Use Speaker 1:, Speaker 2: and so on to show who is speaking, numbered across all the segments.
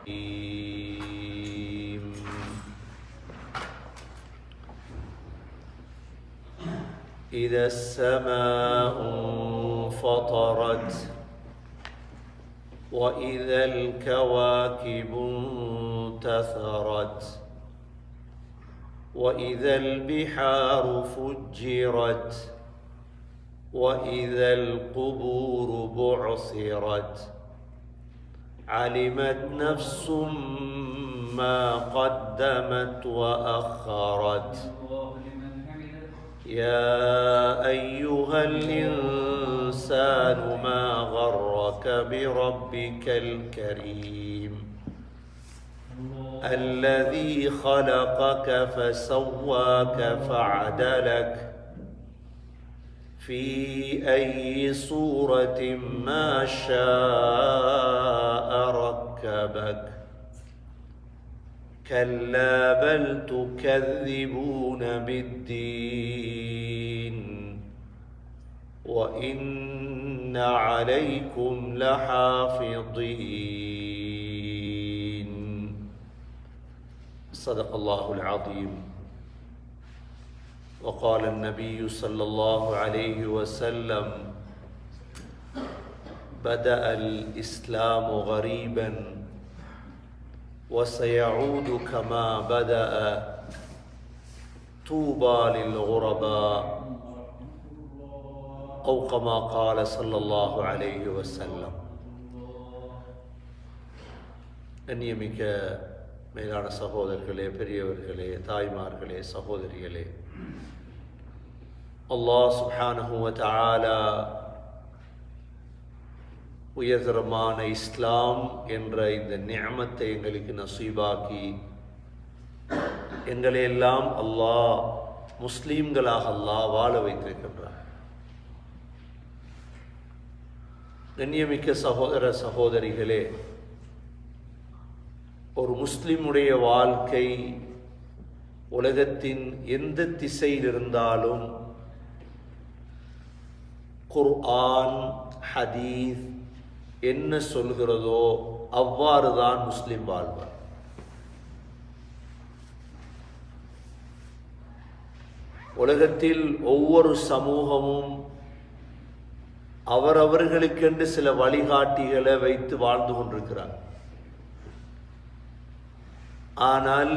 Speaker 1: إذا السماء انفطرت وإذا الكواكب انتثرت وإذا البحار فجرت وإذا القبور بعثرت علمت نفس ما قدمت وأخرت يا أيها الإنسان ما غرك بربك الكريم الذي خلقك فسواك فعدلك في أي صورة ما شاء ركبك كلا بل تكذبون بالدين وإن عليكم لحافظين صدق الله العظيم. وقال النبي صلى الله عليه وسلم بدأ الإسلام غريبا وسيعود كما بدأ طوبى للغرباء أو كما قال صلى الله عليه وسلم. கண்ணியமிக்க மேலான சகோதரர்களே, பெரியவர்களே, தாய்மார்களே, சகோதரிகளே, அல்லாஹ் சுப்ஹானஹு வ தஆலா உயர்தரமான இஸ்லாம் என்ற இந்த நிஅமத்தை எங்களுக்கு நசீபாக்கி எங்களை எல்லாம் அல்லாஹ் முஸ்லீம்களாக அல்லாஹ் வாழ வைத்திருக்கின்றார். கண்ணியமிக்க சகோதர சகோதரிகளே, ஒரு முஸ்லிமுடைய வாழ்க்கை உலகத்தின் எந்த திசையில் இருந்தாலும் குர்ஆன் ஹதீஸ் என்ன சொல்கிறதோ அவ்வாறுதான் முஸ்லிம் வாழ்வார். உலகத்தில் ஒவ்வொரு சமூகமும் அவரவர்களுக்கென்று சில வழிகாட்டிகளை வைத்து வாழ்ந்து கொண்டிருக்கிறார். ஆனால்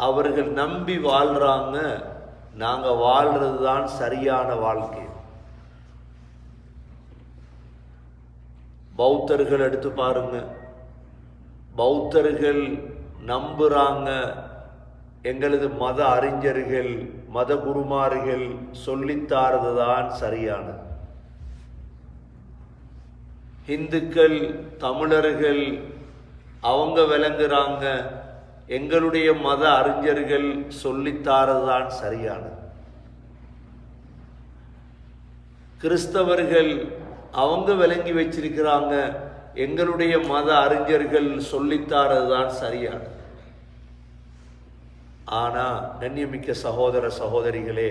Speaker 1: அவர்கள் நம்பி வாழ்றாங்க, நாங்க வாழ்றது தான் சரியான வாழ்க்கை. பௌத்தர்கள் எடுத்து பாருங்க, பௌத்தர்கள் நம்புறாங்க எங்களது மத அறிஞர்கள் மத குருமார்கள் சொல்லித்தாரது தான் சரியானது. இந்துக்கள் தமிழர்கள் அவங்க விளங்குறாங்க எங்களுடைய மத அறிஞர்கள் சொல்லித்தாரது தான் சரியானது. கிறிஸ்தவர்கள் அவங்க விளங்கி வச்சிருக்கிறாங்க எங்களுடைய மத அறிஞர்கள் சொல்லித்தாரது தான் சரியானது. ஆனா கண்ணியமிக்க சகோதர சகோதரிகளே,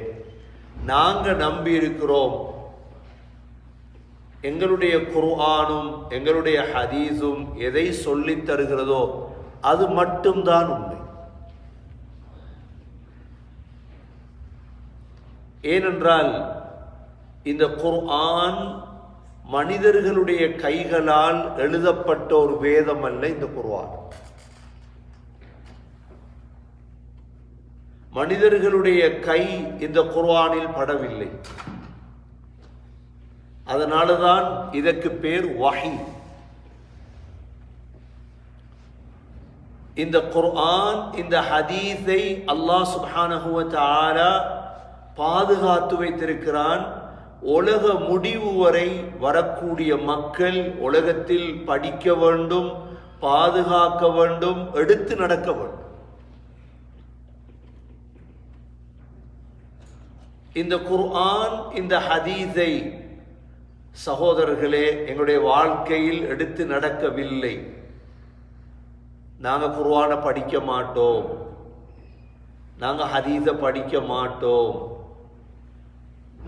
Speaker 1: நாங்க நம்பி இருக்கிறோம் எங்களுடைய குர்ஆனும் எங்களுடைய ஹதீஸும் எதை சொல்லித் தருகிறதோ அது மட்டும்தான் உண்மை. ஏனென்றால் இந்த குர்ஆன் மனிதர்களுடைய கைகளால் எழுதப்பட்ட ஒரு வேதம் அல்ல. இந்த குர்ஆன் மனிதர்களுடைய கை இந்த குர்ஆனில் படவில்லை. அதனாலதான் இதற்கு பேர் வஹி. இந்த குர்ஆன் இந்த ஹதீஸை அல்லாஹ் சுப்ஹானஹு வ தஆலா பாதுகாத்து வைத்திருக்கிறான். உலக முடிவு வரை வரக்கூடிய மக்கள் உலகத்தில் படிக்க வேண்டும், பாதுகாக்க வேண்டும், எடுத்து நடக்க வேண்டும். இந்த குர்ஆன் இந்த ஹதீஸை சகோதரர்களே எங்களுடைய வாழ்க்கையில் எடுத்து நடக்கவில்லை. நாங்கள் குர்ஆனை படிக்க மாட்டோம், நாங்கள் ஹதீஸை படிக்க மாட்டோம்,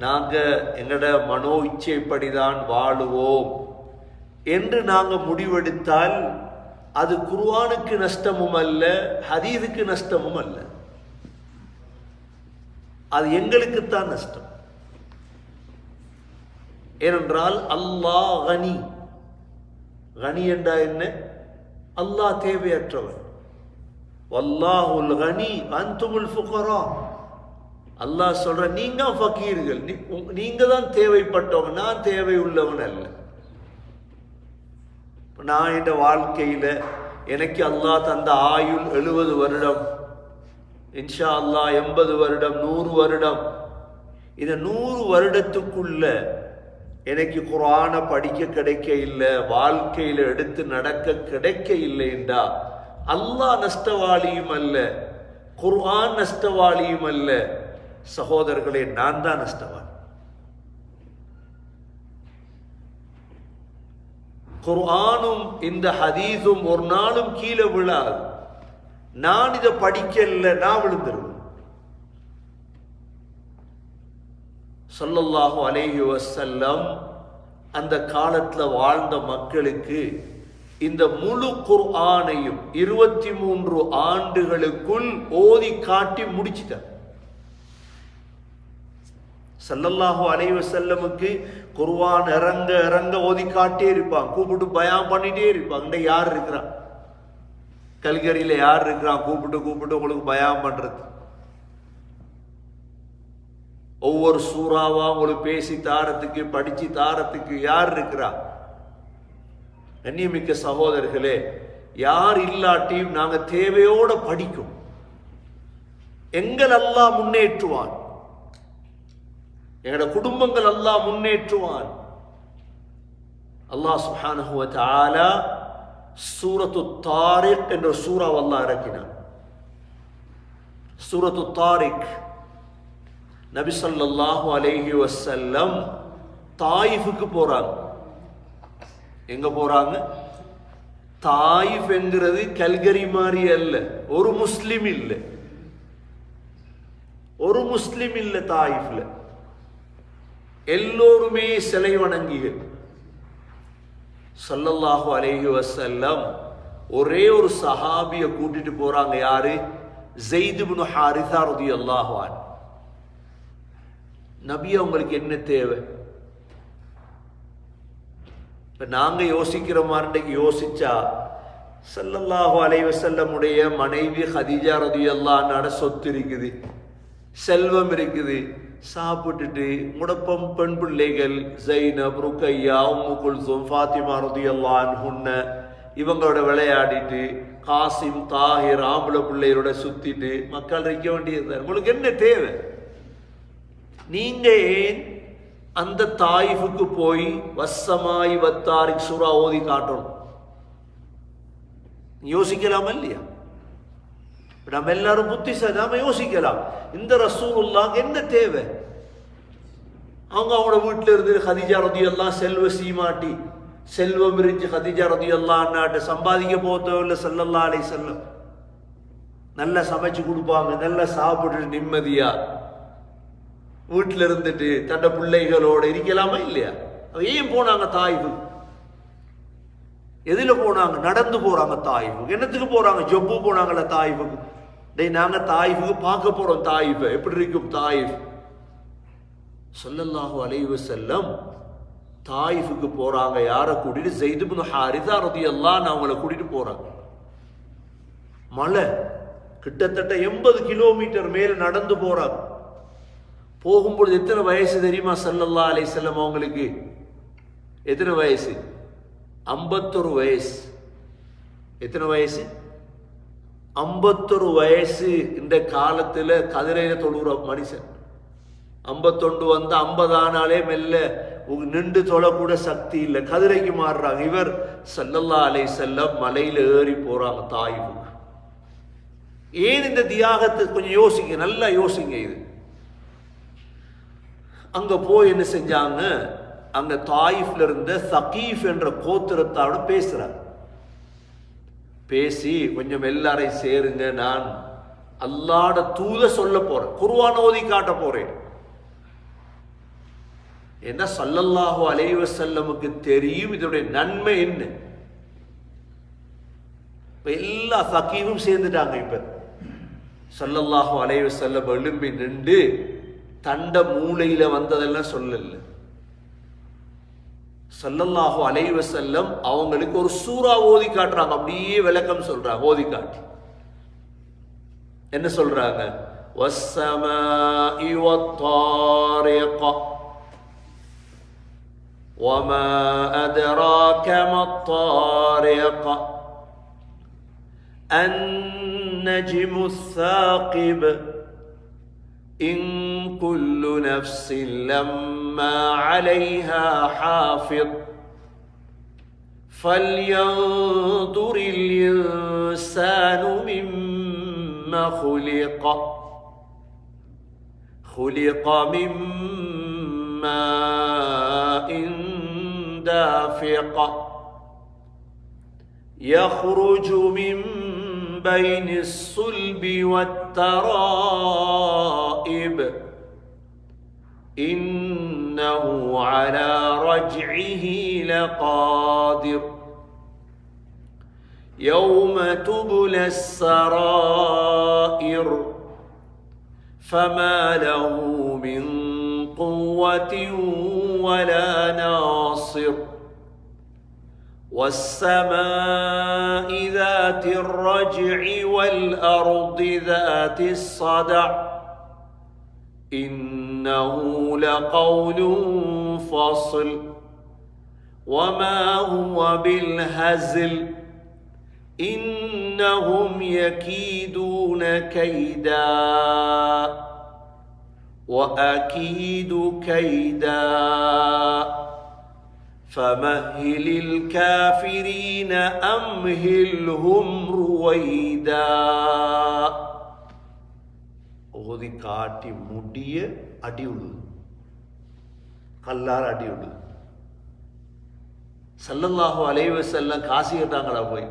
Speaker 1: நாங்கள் எங்களோட மனோ இச்சைப்படிதான் வாழுவோம் என்று நாங்கள் முடிவெடுத்தால் அது குர்ஆனுக்கு நஷ்டமும் அல்ல, ஹதீஸுக்கு நஷ்டமும் அல்ல. அது எங்களுக்குத்தான் நஷ்டம். ஏனென்றால் அல்லாஹ் கனி. கனி என்றா என்ன? அல்லாஹ் தேவையற்றவன். வல்லாஹுல் கனி அன்துமுல் ஃபுகரா. அல்லாஹ் சொல்ற நீங்க ஃபகீர்கள், நீங்க தான் தேவைப்பட்டவங்க, நான் தேவை உள்ளவன் அல்ல. நான் என்ற வாழ்க்கையில எனக்கு அல்லாஹ் தந்த ஆயுள் 70 வருடம், இன்ஷா அல்லாஹ் 80 வருடம், 100 வருடம். இந்த 100 வருடத்துக்குள்ள எனக்கு குர்ஆனை படிக்க கிடைக்க இல்லை, வாழ்க்கையில எடுத்து நடக்க கிடைக்க இல்லை என்றா அல்லாஹ் நஷ்டவாளியும் அல்ல, குர்ஆன் நஷ்டவாளியும் அல்ல. சகோதரர்களே, நான் தான் நஷ்டவாளி. குர்ஆனும் இந்த ஹதீஸும் ஒரு நாளும் கீழே விழாது. நான் இதை படிக்கல, நான் விழுந்துருவேன். ஸல்லல்லாஹு அலைஹி வஸல்லம் அந்த காலத்தில் வாழ்ந்த மக்களுக்கு இந்த முழு குர்ஆனையும் 23 ஆண்டுகளுக்குள் ஓதி காட்டி முடிச்சிட்டார். ஸல்லல்லாஹு அலைஹி வஸல்லமுக்கு குர்ஆன் இறங்க இறங்க ஓதி காட்டே இருப்பாங்க, கூப்பிட்டு பயான் பண்ணிட்டே இருப்பாங்க. யார் இருக்கிறான்? கல்கரியில யார் இருக்கிறான்? கூப்பிட்டு உங்களுக்கு பயான் பண்றது. ஒவ்வொரு சூறாவா உங்களுக்கு பேசி தாரத்துக்கு, படிச்சு தாரத்துக்கு யார் இருக்கிறா? கண்ணியமிக்க சகோதரர்களே, யார் இல்லாட்டியும் நாங்க தேவையோட படிக்கும். எங்கள் அல்லாஹ் முன்னேற்றுவான், எங்களோட குடும்பங்கள் அல்லாஹ் முன்னேற்றுவான். அல்லாஹ் சுப்ஹானஹு வ தஆலா சூரத்து தாரிக் என்ற சூறாவை அல்லாஹ் இறக்கினான். சூரத்து தாரிக், நபி ஸல்லல்லாஹு அலைஹி வஸல்லம் தாயிஃபுக்கு போறாங்க. எங்க போறாங்க? தாயிஃப் என்கிறது கல்கரி மாதிரி அல்ல. ஒரு முஸ்லிம் இல்லை, ஒரு முஸ்லிம் இல்லை தாயிஃப்ல. எல்லோருமே சிலை வணங்கிகள். ஸல்லல்லாஹு அலைஹி வஸல்லம் ஒரே ஒரு சஹாபிய கூட்டிட்டு போறாங்க. யாரு? ஸைத் இப்னு ஹாரிஸா ரலியல்லாஹு அன்ஹு. நபி அவங்களுக்கு என்ன தேவை? இப்ப நாங்க யோசிக்கிற மாதிரி யோசிச்சா, ஸல்லல்லாஹு அலைஹி வஸல்லம் உடைய மனைவி ஹதீஜா ரலியல்லாஹு அன்ஹா சொத்து இருக்குது, செல்வம் இருக்குது, சாப்பிட்டுட்டு முடப்பம் பெண் பிள்ளைகள் ஸைனப், ருக்கையா, உம்மு குல்சூம், ஃபாத்திமா ரலியல்லாஹு அன்ஹுன்ன இவங்களோட விளையாடிட்டு, காசிம், தாஹிர் ஆம்பளை பிள்ளைகளோட சுத்திட்டு மக்கள் இருக்க வேண்டியது. உங்களுக்கு என்ன தேவை? நீங்க ஏன் அந்த தாயிஃபுக்கு போய் வஸ்ஸமாய் வத்தாரிக் சூரா ஓதி காட்டணும்? யோசிக்கலாமா இல்லையா? நம்ம எல்லாரும் புத்திசாலி, நாம யோசிக்கலாம். இந்த ரசூலுல்லாஹ்க்கு என்ன தேவை? அவங்களோட வீட்டில் இருந்து ஹதீஜா ரலியல்லாஹு செல்வ சீமாட்டி, செல்வம் இருந்து ஹதீஜா ரலியல்லாஹு அன்ஹா சம்பாதிக்க போத்தவில்லை. ஸல்லல்லாஹு அலைஹி வஸல்லம் நல்லா சமைச்சு கொடுப்பாங்க, நல்லா சாப்பிட்டு நிம்மதியா வீட்டில் இருந்துட்டு தன்னை பிள்ளைகளோட இருக்கலாமா இல்லையா? ஏன் போனாங்க தாயிஃபு? எதுல போனாங்க? நடந்து போறாங்க தாயிஃபுக்கு. என்னத்துக்கு போறாங்க? ஜொப்பு போனாங்கல்ல தாயிஃபுக்கு. நாங்க தாயிஃபுக்கு பார்க்க போறோம். தாயிஃப் எப்படி இருக்கும்? தாயிஃப் ஸல்லல்லாஹு அலைஹி வஸல்லம் தாயிஃபுக்கு போறாங்க. யாரை கூட்டிட்டு? ஸைத் இப்னு ஹாரிஸா ரலியல்லாஹு அன்ஹு அவங்கள கூட்டிட்டு போறாங்க. மலை கிட்டத்தட்ட 80 கிலோமீட்டர் மேல நடந்து போறாங்க. போகும்பொழுது எத்தனை வயசு தெரியுமா? ஸல்லல்லாஹு அலைஹி வஸல்லம் அவங்களுக்கு எத்தனை வயசு? 51 வயசு. எத்தனை வயசு? 51 வயசு. இந்த காலத்துல கதிரையில தொழுற மனுஷன் 51 வந்து 50 ஆனாலே மெல்ல நின்று தொழக்கூட சக்தி இல்லை, கதிரைக்கு மாறுறாங்க. இவர் ஸல்லல்லாஹு அலைஹி வஸல்லம் மலையில ஏறி போறாங்க தாயிஃபுக்கு. ஏன் இந்த தியாகத்தை கொஞ்சம் யோசிங்க, நல்லா யோசிங்க. இது அங்க போய் என்ன செஞ்சாங்க? அங்க தாயிஃப்ல இருந்த சகீஃப் என்ற கோத்திரத்தோட பேசுறாங்க. பேசி கொஞ்சம் எல்லாரையும் சேருங்க, நான் அல்லாஹ்வுடைய தூத சொல்ல போறேன், குர்ஆன் ஓதி காட்ட போறேன். என்ன ஸல்லல்லாஹு அலைஹி வஸல்லமுக்கு தெரியும் இதோட நன்மை என்ன. இப்ப எல்லா ஃபகீஹும் சேர்ந்துட்டாங்க. இப்ப ஸல்லல்லாஹு அலைஹி வஸல்லம் எழும்பி நின்று தண்ட மூளையில வந்ததெல்லாம் சொல்லல. ஸல்லல்லாஹு அலைஹி வஸல்லம் அவங்களுக்கு ஒரு சூரா ஓதி காட்டுறாங்க, அப்படியே விளக்கம் சொல்றாங்க. ஓதி காட்டி என்ன சொல்றாங்க? வஸ்ஸமாஇ வத்தாரிக வமா அத்ராக மத்தாரிக அன்னஜ்மு ஸாகிப் إن كل نفس لما عليها حافظ فلينظر الإنسان مما خلق من ماء دافق يخرج من بين الصلب والترائب إنه على رجعه لقادر يوم تبلى السرائر فما له من قوة ولا ناصر والسماء ذات الرجع والأرض ذات الصدع إنه لقول فصل وما هو بالهزل إنهم يكيدون كيدا وأكيد كيدا فمهل الكافرين أمهلهم رويدا. ஓதி காட்டி முடிய அடி விடுது, கல்லார் அடி விடுது. ஸல்லல்லாஹு அலைஹி வஸல்லம் காசி கேட்டாங்களா போய்?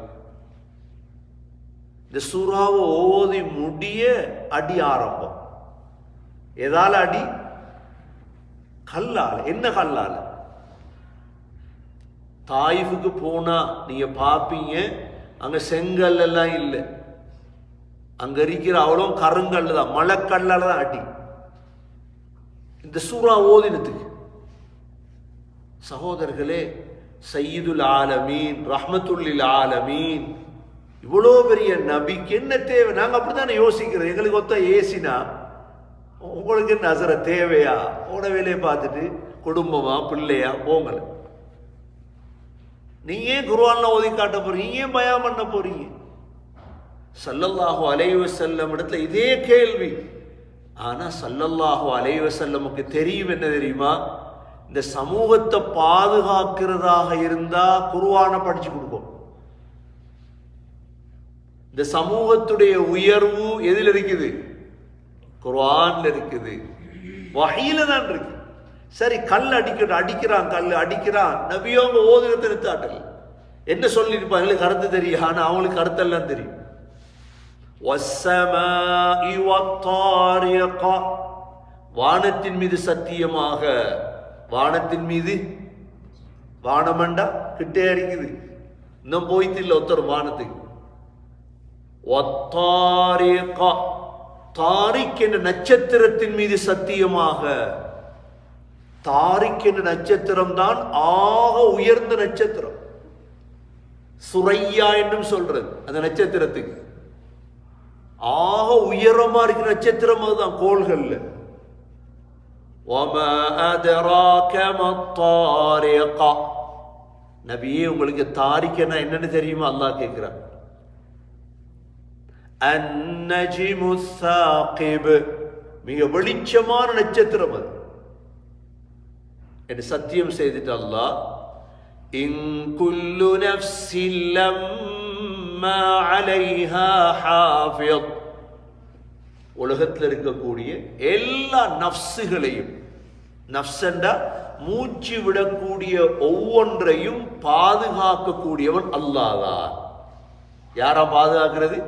Speaker 1: இந்த சூறாவை ஓதி முடிய அடி ஆரம்பம். எதால அடி? கல்லால. என்ன கல்லால? தாயிஃபுக்கு போனா நீங்க பாப்பீங்க, அங்க செங்கல் எல்லாம் இல்லை, அங்க இருக்கிற அவ்வளோ கருங்கல் தான், மலைக்கல்லால தான் அடி. இந்த சூறா ஓதினத்துக்கு சகோதரர்களே, சய்யிதுல் ஆலமீன் ரஹ்மத்துல்லில் ஆலமீன் இவ்வளோ பெரிய நபிக்கு என்ன தேவை? நாங்க அப்படித்தானே யோசிக்கிறோம். எங்களுக்கு ஒத்த ஏசினா உங்களுக்கு என்ன அசர தேவையா? ஓட வேலையை பார்த்துட்டு குடும்பமா பிள்ளையா போங்கல. நீங்க ஏன் குர்ஆன்ல ஓதி காட்ட போறீங்க? நீங்க ஏன் பயான் பண்ண போறீங்க? ஸல்லல்லாஹு அலைஹி வஸல்லம் இடத்துல இதே கேள்வி. ஆனா ஸல்லல்லாஹு அலைஹி வஸல்லமுக்கு தெரியும் என்ன தெரியுமா? இந்த சமூகத்தை பாதுகாக்கிறதாக இருந்தா குர்ஆனை படிச்சு கொடுக்கும். இந்த சமூகத்துடைய உயர்வு எதில் இருக்குது? குர்ஆன்ல இருக்குது, வஹீல தான் இருக்கு. சரி, கல் அடிக்கிறான், கல் அடிக்கிறான், நபியோங்க ஓதுகிறத நிறுத்தாட்டல். என்ன சொல்லியிருப்பாங்க? கருத்து தெரியும், ஆனா அவங்களுக்கு கருத்தெல்லாம் தெரியும். வஸ்ஸமாஇ வத்தாரிக, வானத்தின் மீது சத்தியமாக. வானத்தின் மீது, வானமண்டா கிட்டே இருக்குது, இன்னும் போய்த்து இல்லை ஒருத்தர் வானத்துக்கு. வத்தாரிக, தாரிக் என்ற நட்சத்திரத்தின் மீது சத்தியமாக. தாரிக் என்ற நட்சத்திரம் தான் ஆக உயர்ந்த நட்சத்திரம். சுரையா என்றும் சொல்றது அந்த நட்சத்திரத்துக்கு. ஆக உயரமா இருக்கிற நட்சத்திரம் அதுதான் கோள்கள்ல. வமா அதராக மத்தாரிக, நபியே உங்களுக்கு தாரிக்னா என்னன்னு தெரியுமா? அல்லாஹ் கேட்கிறார். அன்னஜ்மு ஸாகிப், மிக வெளிச்சமான நட்சத்திரம் அது என்று சத்தியம் செய்துட்டு அல்லாஹ், இன் குல்லு நஃப்ஸின் லம்மா அலைஹா ஹாஃபிஸ், உலகத்தில் இருக்கக்கூடிய எல்லா நஃப்ஸுகளையும், நஃப்ஸண்டா மூச்சு விடக்கூடிய ஒவ்வொன்றையும் பாதுகாக்கக்கூடியவன் அல்லாஹ் தான். யாரா பாதுகாக்கிறது?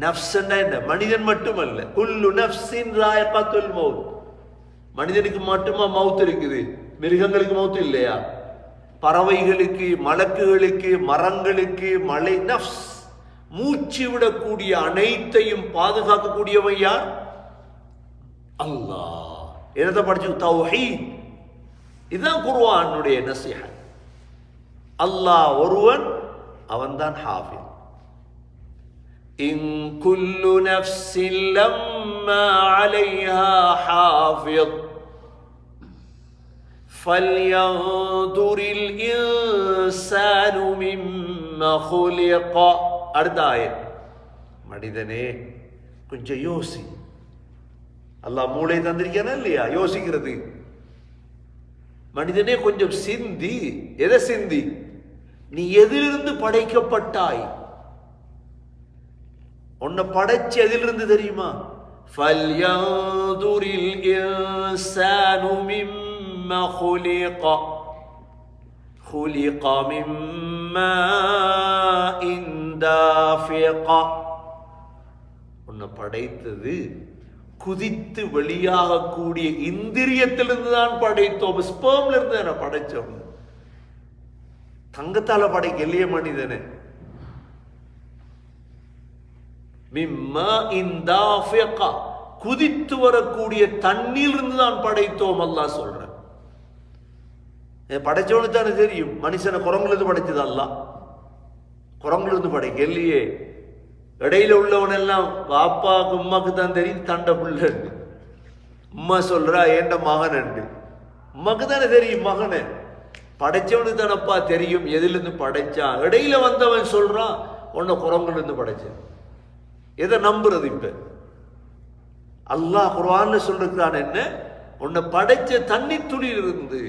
Speaker 1: நஃப்ஸண்டா என்ன? மனிதன் மட்டுமல்ல. குல்லு நஃப்ஸின் ஸாயிகத்துல் மௌத், மனிதனுக்கு மட்டுமா மவுத் இருக்குது? மிருகங்களுக்கு மவுத் இல்லையா? பறவைகளுக்கு, மலக்குகளுக்கு, மரங்களுக்கு, மலை, நஃப்ஸ், மூச்சு விடக்கூடிய அனைத்தையும் பாதுகாக்கக்கூடியவன் யார்? அல்லாஹ். என்னத்தை படிச்சு? தௌஹீத். இதுதான் குர்ஆனுடைய நஸீஹத். அல்லாஹ் ஒருவன், அவன்தான் ஹாஃபிஸ். இன் குல்லு நஃப்ஸின் லம்மா அலைஹா ஹாஃபிஸ் ஃபல்யன்துரில் இன்சானு மிம்மா குலிக. அடுத்த ஆயத். மனிதனே கொஞ்சம் யோசி. அல்லாஹ் மூளை தந்திருக்கானா இல்லையா யோசிக்கிறது? மனிதனே கொஞ்சம் சிந்தி. எதை சிந்தி? நீ எதிலிருந்து படைக்கப்பட்டாய்? உன்னை படைச்சு எதிலிருந்து தெரியுமா? ஃபல்யன்துரில் இன்சானு மிம்மா குலிக குலிக மின் மாஇன் தாஃபிக. உன்னை படைத்தது குதித்து வெளியாகக்கூடிய இந்திரியத்திலிருந்து தான் படைத்தோம். ஸ்பெர்ம்ல இருந்து தானே படைச்சோம். தங்கத்தால படைக்க இல்லையே மனிதனே. மிம்மா இந்தாஃபிக, குதித்து வரக்கூடிய தண்ணீர் இருந்து தான் படைத்தோம். அல்லாஹ் சொல்ற. படைச்சவனுக்கு தானே தெரியும். மனுஷனை குரங்கிலிருந்து படைச்சது அல்லாஹ். குரங்கிலிருந்து படைக்க இல்லையே. இடையில உள்ளவன் எல்லாம் பாப்பாக்கு உமாக்கு தான் தெரியும் தண்ட பிள்ளை. உம்மா சொல்றா ஏண்ட மகன் அண்டு. உமாக்கு தானே தெரியும் மகனை. படைச்சவனுக்கு தானப்பா தெரியும் எதுல இருந்து படைச்சான். இடையில வந்தவன் சொல்றான் உன்னை குரங்குல இருந்து படைச்சேன். எதை நம்புறது? இப்ப அல்லாஹ் குர்ஆன்ல சொல்றான் என்ன? உன்னை படைச்ச தண்ணி துளி இருந்து.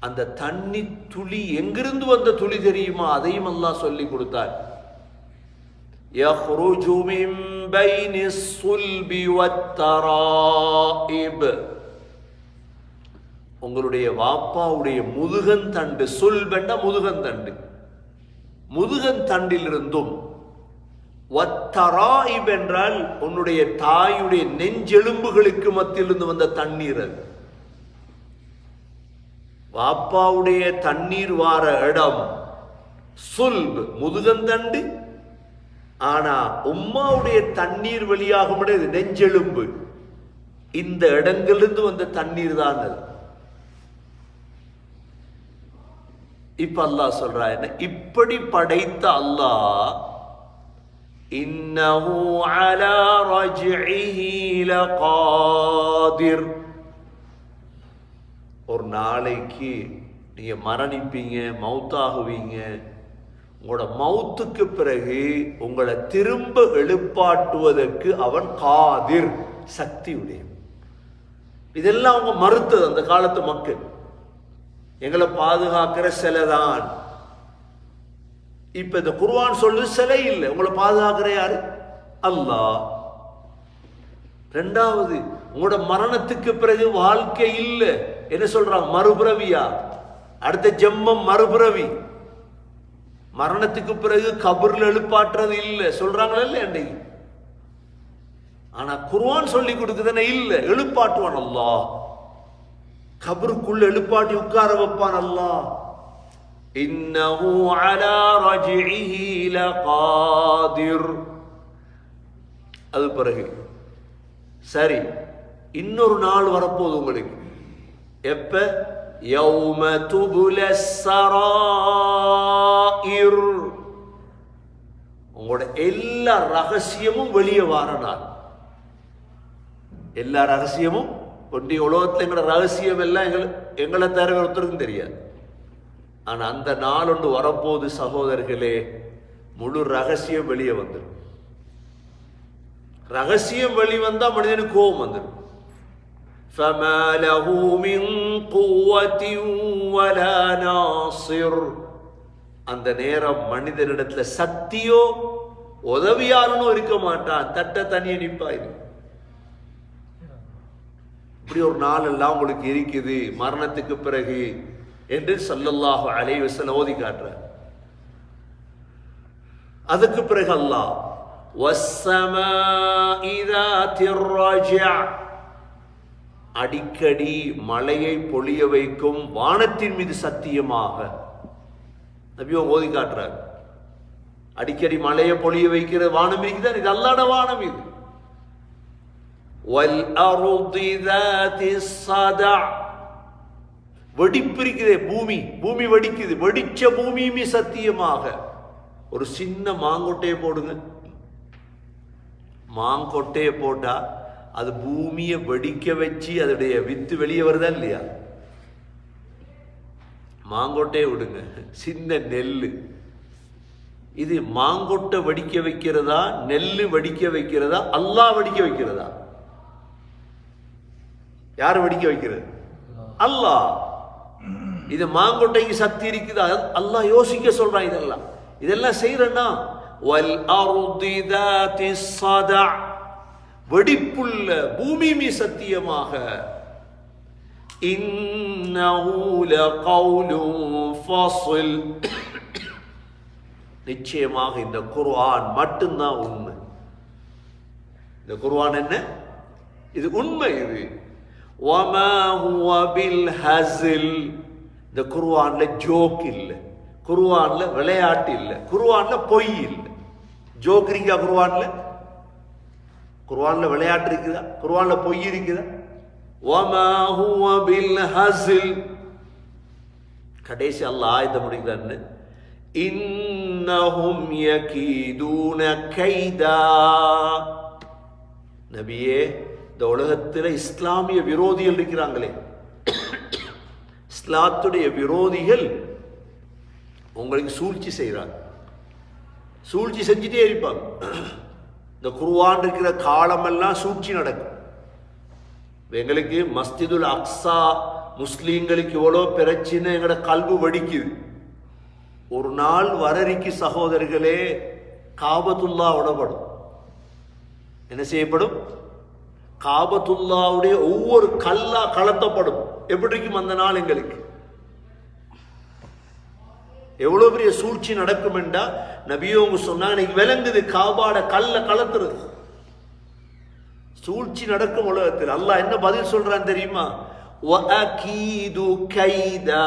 Speaker 1: அந்த தண்ணி துளி எங்கிருந்து வந்த துளி தெரியுமா? அதையும் அல்லாஹ் சொல்லி கொடுத்தார். யஹ்ருஜு மின் பைனிஸ் ஸுல்பி வத்தராயிப். உங்களுடைய வாப்பாவுடைய முதுகந்தண்டு, சுல்பென்னா முதுகந்தண்டு, முதுகந்தண்டிலிருந்தும், வத்தராயிப் என்றால் உன்னுடைய தாயுடைய நெஞ்செலும்புகளுக்கு மத்தியிலிருந்து வந்த தண்ணீர். அது வாப்பாவுடைய தண்ணீர் வார இடம் சுல்ப், முதுகந்தண்டு. ஆனா உம்மாவுடைய தண்ணீர் வெளியாகும் இடம் நெஞ்செலும்பு. இந்த இடங்களிலிருந்து வந்த தண்ணீர் தான் அது. இப்ப அல்லாஹ் சொல்றா என்ன? இப்படி படைத்த அல்லாஹ் இன்னஹு அலா ரஜ்இஹி லகாதிர். ஒரு நாளைக்கு நீங்க மரணிப்பீங்க, மௌத்தாகுவீங்க. உங்களோட மௌத்துக்கு பிறகு உங்களை திரும்ப எழுப்பாட்டுவதற்கு அவன் காதிர், சக்தி உடைய. இதெல்லாம் அவங்க மறுத்தது அந்த காலத்து மக்கள். எங்களை பாதுகாக்கிற சிலைதான். இப்ப இந்த குர்ஆன் சொல்லு சிலை இல்லை, உங்களை பாதுகாக்கிற யாரு? அல்லாஹ். ரெண்டாவது, உங்களோட மரணத்துக்கு பிறகு வாழ்க்கை இல்லை. என்ன சொல்றாங்க? மறுபிறவியா? அடுத்த ஜென்மம் மறுபிறவி. மரணத்துக்கு பிறகு கபர்ல எழுப்பாட்டுறது இல்லை சொல்றாங்களா இல்ல அன்னைக்கு? ஆனா குர்ஆன் சொல்லி கொடுக்குதுன்னா இல்ல, எழுப்பாட்டுவான் அல்லாஹ். கபருக்குள்ள எழுப்பாட்டி உட்கார வைப்பான் அல்லாஹ். இன்னஹு அலா ரஜ்இஹி லகாதிர். அது பிறகு சரி, இன்னொரு நாள் வரப்போகுது உங்களுக்கு. எப்ப? யௌம துபுலஸ் ஸராயிர். உங்களோட எல்லா ரகசியமும் வெளியே வர நாள். எல்லா ரகசியமும் ஒன்றிய உலகத்தில் எங்களோட ரகசியம் எல்லாம் எங்களை தவிர ஒருத்தருக்கும் தெரியாது. ஆனா அந்த நாள் ஒன்று வரப்போது சகோதரர்களே, முழு ரகசியம் வெளியே வந்துடும். ரகசியம் வெளிவந்தா மனிதனுக்கு கோபம் வந்துடும். فَمَا لَهُ مِنْ قُوَّةٍ وَلَا نَاصِرٍ. அந்த நேரம் மனிதனிடத்துல சக்தியோ உதவியாளனும் இருக்க மாட்டான். தட்ட தனியே நிப்பாய். இப்படி ஒரு நாள் எல்லாம் உங்களுக்கு இருக்குது மரணத்துக்கு பிறகு என்று ஸல்லல்லாஹு அலைஹி வஸல்லம் ஓதி காட்டுறார். அதுக்கு பிறகு அல்லாஹ் வஸ்ஸமாஇ ذَاتِ الرَّجْعِ. அடிக்கடி மழையை பொழிய வைக்கும் வானத்தின் மீது சத்தியமாக. நபியோ ஓதி காட்டுறார். அடிக்கடி மழையை பொழிய வைக்கிற வானம் இருக்குதான், இது அல்லாஹ்வுடைய வானம். இது வல் அர்தி ذاتிஸ் ஸதா, வெடிப்பு இருக்குதே பூமி, பூமி வெடிக்குது, வெடிச்ச பூமியுமே சத்தியமாக. ஒரு சின்ன மாங்கொட்டையை போடுங்க, மாங்கொட்டையை போட்டா அது பூமியை வெடிக்க வச்சு அதோடைய வித்து வெளியே வருதா இல்லையா? மாங்கொட்டையை விடுங்க, சின்ன நெல்லு. இது மாங்கொட்டை வெடிக்க வைக்கிறதா, நெல்லு வெடிக்க வைக்கிறதா, அல்லாஹ் வெடிக்க வைக்கிறதா? யார் வெடிக்க வைக்கிறது? அல்லாஹ். இது மாங்கொட்டைக்கு சக்தி இருக்குதா? அல்லாஹ் யோசிக்க சொல்றான். இதெல்லாம் செய்யறேன்னா வல் அர்தி ذاتிஸ் ஸதா, வெடிப்புள்ள பூமி சத்தியமாக. இன்னஹு லகௌலுன் ஃபஸ்ல், நிச்சயமாக இந்த குர்ஆன் மட்டும்தான் உண்மை. இந்த குர்ஆன் என்ன? இது உண்மை. இது வமா ஹுவ பில் ஹஸல், இந்த குர்ஆன்ல ஜோக் இல்லை, குர்ஆன்ல விளையாட்டு இல்லை, குர்ஆன்ல பொய் இல்லை. ஜோக் இருக்கா குர்ஆன்ல? குர்ஆன்ல விளையாட்டு இருக்குதா? குர்ஆன்ல பொய் இருக்குதா? வமா ஹுவ பில் ஹஸல். கடைசி அல்லாஹ் ஆயத்தை முடிக்கிறான்னு, இன்னஹும் யகீதுன கைதா. நபியே, இந்த உலகத்தில் இஸ்லாமிய விரோதிகள் இருக்கிறாங்களே, இஸ்லாத்துடைய விரோதிகள் உங்களுக்கு சூழ்ச்சி செய்கிறார், சூழ்ச்சி செஞ்சுட்டே இருப்பாங்க. இந்த குர்ஆன் இருக்கிற காலமெல்லாம் சூழ்ச்சி நடக்கும். எங்களுக்கு மஸ்ஜிதுல் அக்ஸா முஸ்லீம்களுக்கு எவ்வளோ பிரச்சனை, எங்களோட கல்வி வடிக்குது. ஒரு நாள் வரரிக்கு சகோதரர்களே காபத்துல்லா உடப்படும். என்ன செய்யப்படும்? காபத்துல்லாவுடைய ஒவ்வொரு கல்லா கலத்தப்படும். எப்படி இருக்கும் அந்த நாள்? எங்களுக்கு எவ்வளவு பெரிய சூழ்ச்சி நடக்கும் என்றா நபியவங்க சொன்னாங்க, இன்னைக்கு விளங்குது காபாட கல்ல கலத்துறது. சூழ்ச்சி நடக்கும் உலகத்தில். அல்லாஹ் என்ன பதில் சொல்றான் தெரியுமா? வஅகீது கைதா,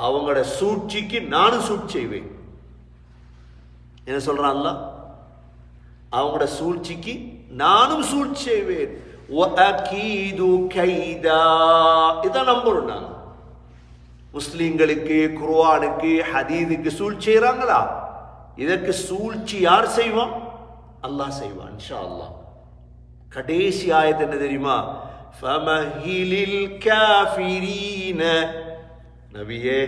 Speaker 1: அவங்களோட சூழ்ச்சிக்கு நானும் சூழ்ச்சி செய்வேன். என்ன சொல்றான் அல்லாஹ்? அவங்களோட சூழ்ச்சிக்கு நானும் சூழ்ச்சி செய்வேன். வஅகீது கைதா, இதான் நம்புறோம் நாங்க. முஸ்லிம்களுக்கு, குர்ஆனுக்கு, ஹதீஸுக்கு சூழ்ச்சி செய்றாங்களா? இதற்கு சூழ்ச்சி யார் செய்வான்? அல்லாஹ் செய்வான் இன்ஷா அல்லாஹ். கடைசி ஆயத்து என்ன தெரியுமா? ஃபமஹிலில் காஃபிரீன, நபியே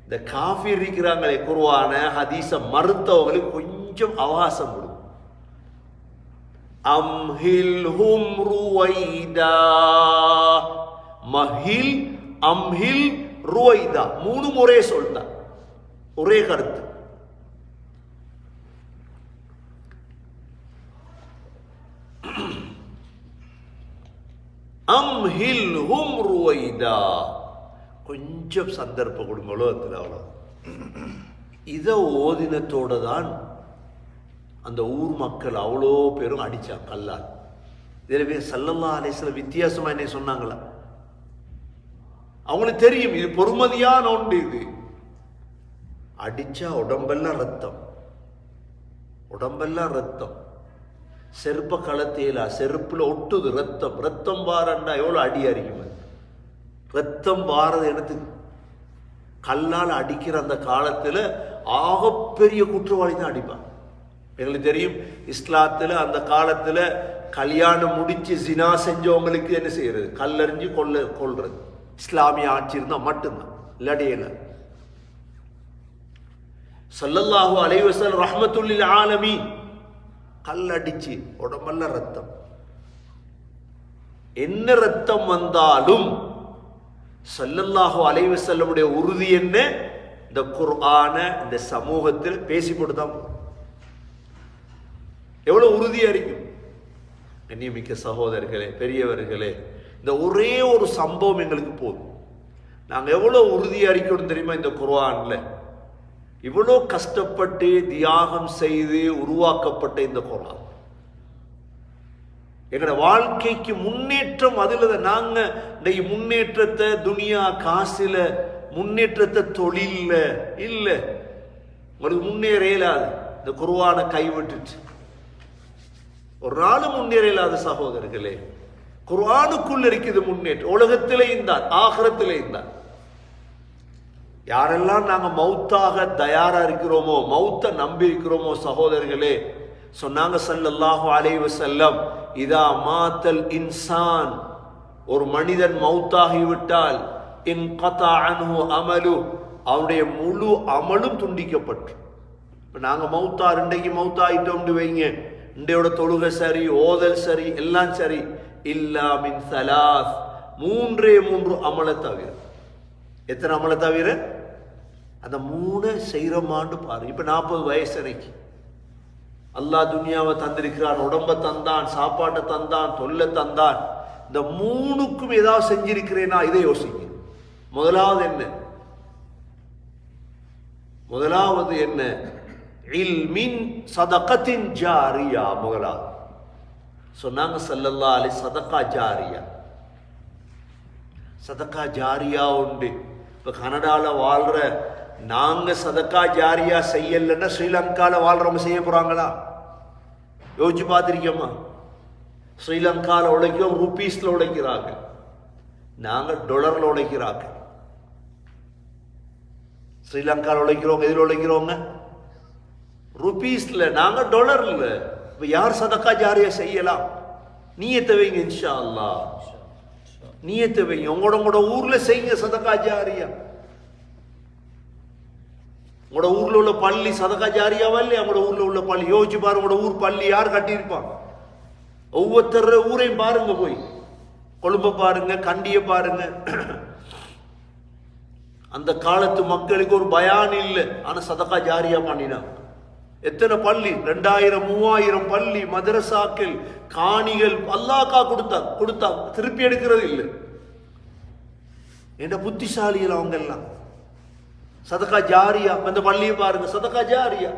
Speaker 1: இந்த காஃபிர் இருக்கிறாங்களே, குர்ஆன ஹதீஸ மறுத்தவங்களுக்கு கொஞ்சம் அவகாசம் கொடு. அம்ஹில்ஹும் ருவைதா, மஹில், அம்ஹில், ருவைதா, 3 முறை சொல்றார், ஒரே கருத்து. அம்ஹில்ஹும் ருவைதா, கொஞ்சம் சந்தர்ப்பம் கொடுங்க உலகத்தில். அவ்வளோ இதை ஓதினத்தோட தான் அந்த ஊர் மக்கள் அவ்வளோ பேரும் அடிச்சாங்க கல்லால். இதுவே ஸல்லல்லாஹு அலைஹி வஸல்லம் வித்தியாசமா என்ன சொன்னாங்களா? அவங்களுக்கு தெரியும் இது பொறுமதியான ஒன்று. இது அடிச்சா உடம்பெல்லாம் ரத்தம், உடம்பெல்லாம் ரத்தம். செருப்ப களத்தையில செருப்புல ஒட்டுது ரத்தம். ரத்தம் வாரண்டா எவ்வளவு அடி அடிக்கும். ரத்தம் வாரது இடத்துக்கு கல்லால் அடிக்கிற அந்த காலத்துல ஆகப்பெரிய குற்றவாளி தான் அடிப்பான். எங்களுக்கு தெரியும் இஸ்லாத்துல அந்த காலத்துல கல்யாணம் முடிச்சு ஜினா செஞ்சவங்களுக்கு என்ன செய்யறது? கல்லறிஞ்சு கொல்றது. இஸ்லாமிய ஆட்சி இருந்தா மட்டும்தான், இல்லாட்டியல. ஸல்லல்லாஹு அலைஹி வஸல்லம் ரஹ்மத்துல் லில் ஆலமீன், கல் அடிச்சு உடம்பெல்லாம் ரத்தம். என்ன ரத்தம் வந்தாலும் ஸல்லல்லாஹு அலைஹி வஸல்லமுடைய உறுதி என்ன? இந்த குர்ஆன இந்த சமூகத்தில் பேசி போட்டுதான் எவ்வளவு உறுதியா இருக்கும். கண்ணியமிக்க சகோதரர்களே, பெரியவர்களே, இந்த ஒரே ஒரு சம்பவம் எங்களுக்கு போதும். நாங்கள் எவ்வளவு உறுதியா இருக்கணும் தெரியுமா? இந்த குர்ஆன்ல இவ்வளோ கஷ்டப்பட்டு தியாகம் செய்து உருவாக்கப்பட்ட இந்த குர்ஆன், எங்களோட வாழ்க்கைக்கு முன்னேற்றம் அதுல நாங்க இந்த முன்னேற்றத்தை துனியா காசுல முன்னேற்றத்தை தொழில்ல இல்ல. உங்களுக்கு முன்னேற இயலாது. இந்த குர்ஆனை கைவிட்டுட்டு ஒரு நாளும் முன்னேற இயலாத சகோதரர்களே. குர்ஆனுக்குள்ள இருக்குது முன்னேற்றம். உலகத்திலேயும் தான் ஆகிரத்திலேயும் தான். யாரெல்லாம் நாங்க மௌத்தாக தயாரா இருக்கிறோமோ, மௌத்த நம்பி இருக்கிறோமோ சகோதரர்களே, சொன்னாங்க ஸல்லல்லாஹு அலைஹி வஸல்லம், இதா மாத்தல் இன்சான், ஒரு மனிதன் மௌத்தாகிவிட்டால், இன்கதா அன்ஹு அமலு, அவனுடைய முழு அமலும் துண்டிக்கப்பட்டு. இப்போ நாங்கள் இன்றைக்கு மௌத்தாயிட்டோம்னு வைங்க, இன்றையோட தொழுகை சரி, ஓதல் சரி, எல்லாம் சரி, இல்லா மின் சலாஸ், மூன்றே அமலை தவிர. எத்தனை அமலை தவிர? அந்த 3 செய்கிறோமான்னு பாரு. இப்போ 40 வயசு எனக்கு அல்லாஹ் துனியாவை தந்திருக்கிறான், உடம்பை தந்தான், சாப்பாட்டை தந்தான், தொல்லை தந்தான். இந்த 3க்கும் ஏதாவது செஞ்சிருக்கிறேனா இதை யோசிங்க. முதலாவது என்ன? இல்மின் சதகத்தின் ஜாரியா. முதலாவது சொன்னாங்க ஸல்லல்லாஹு அலைஹி சதகா ஜாரியா. சதகா ஜாரியா உண்டு. இப்போ கனடாவில் வாழ்ற நாங்க சதகா ஜாரியா செய்யலைன்னா ஸ்ரீலங்காவில் வாழ்றவங்க செய்ய போறாங்களா? யோசிச்சு பார்த்திருக்கோமா? ஸ்ரீலங்காவில் உழைக்கிறோம், ருபீஸ்ல உழைக்கிறாங்க, நாங்க டாலர்ல உழைக்கிறாங்க. ஸ்ரீலங்காவில் உழைக்கிறோங்க, எதில் உழைக்கிறோங்க? ருபீஸ்ல, நாங்க டாலர்ல. இப்ப யார் சதகா ஜாரியா செய்யலாம்? நீயத்தை வைங்க, இன்ஷா அல்லாஹ் நீயத்தை வைங்க. உங்களோட ஊர்ல செய்யுங்க சதகா ஜாரியா. உங்களோட ஊர்ல உள்ள பள்ளி சதகா ஜாரியாவா இல்லையா? உங்களோட ஊர்ல உள்ள பள்ளி யோசிச்சு பாருங்க. உங்களோட ஊர் பள்ளி யார் கட்டியிருப்பாங்க? ஒவ்வொருத்தர ஊரையும் பாருங்க, போய் கொழும்பை பாருங்க, கண்டிய பாருங்க. அந்த காலத்து மக்களுக்கு ஒரு பயான் இல்லை, ஆனா சதகா ஜாரியா பண்ணினா. எத்தனை பள்ளி? 2000 3000 பள்ளி, மதரசாக்கள், காணிகள் அல்லாஹ்க்கா கொடுத்தா திருப்பி எடுக்கிறது இல்லை. என்ன புத்திசாலிகள் அவங்க எல்லாம். சதகா ஜாரியா. அந்த பள்ளியை பாருங்க, சதகா ஜாரியா.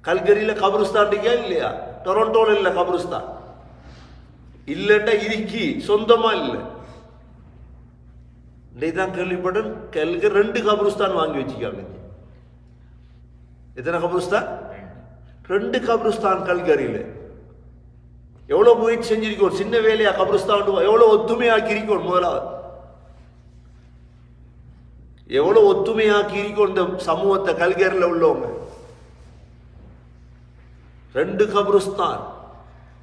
Speaker 1: கல்கரியில கபருஸ்தான் இருக்கா இல்லையா? டொரண்டோல இல்ல கபருஸ்தான் இல்லட்டா இருக்கி, சொந்தமா இல்லை. இதான் கேள்விப்பட்டேன், கல்கர் 2 கபருஸ்தான் வாங்கி வச்சுக்காங்க. எத்தனை கபருஸ்தான்? 2 கபருஸ்தான் கல்கரியில. எவ்வளவு முயற்சி செஞ்சிருக்கோம், சின்ன வேலையா கபருஸ்தான் எவ்வளவு ஒத்துமையாக்கி இருக்கோம். முதலாவது எவ்வளவு ஒத்துமையாக்கி இருக்கோம் இந்த சமூகத்தை. கல்கரியில் உள்ளவங்க 2 கபருஸ்தான்.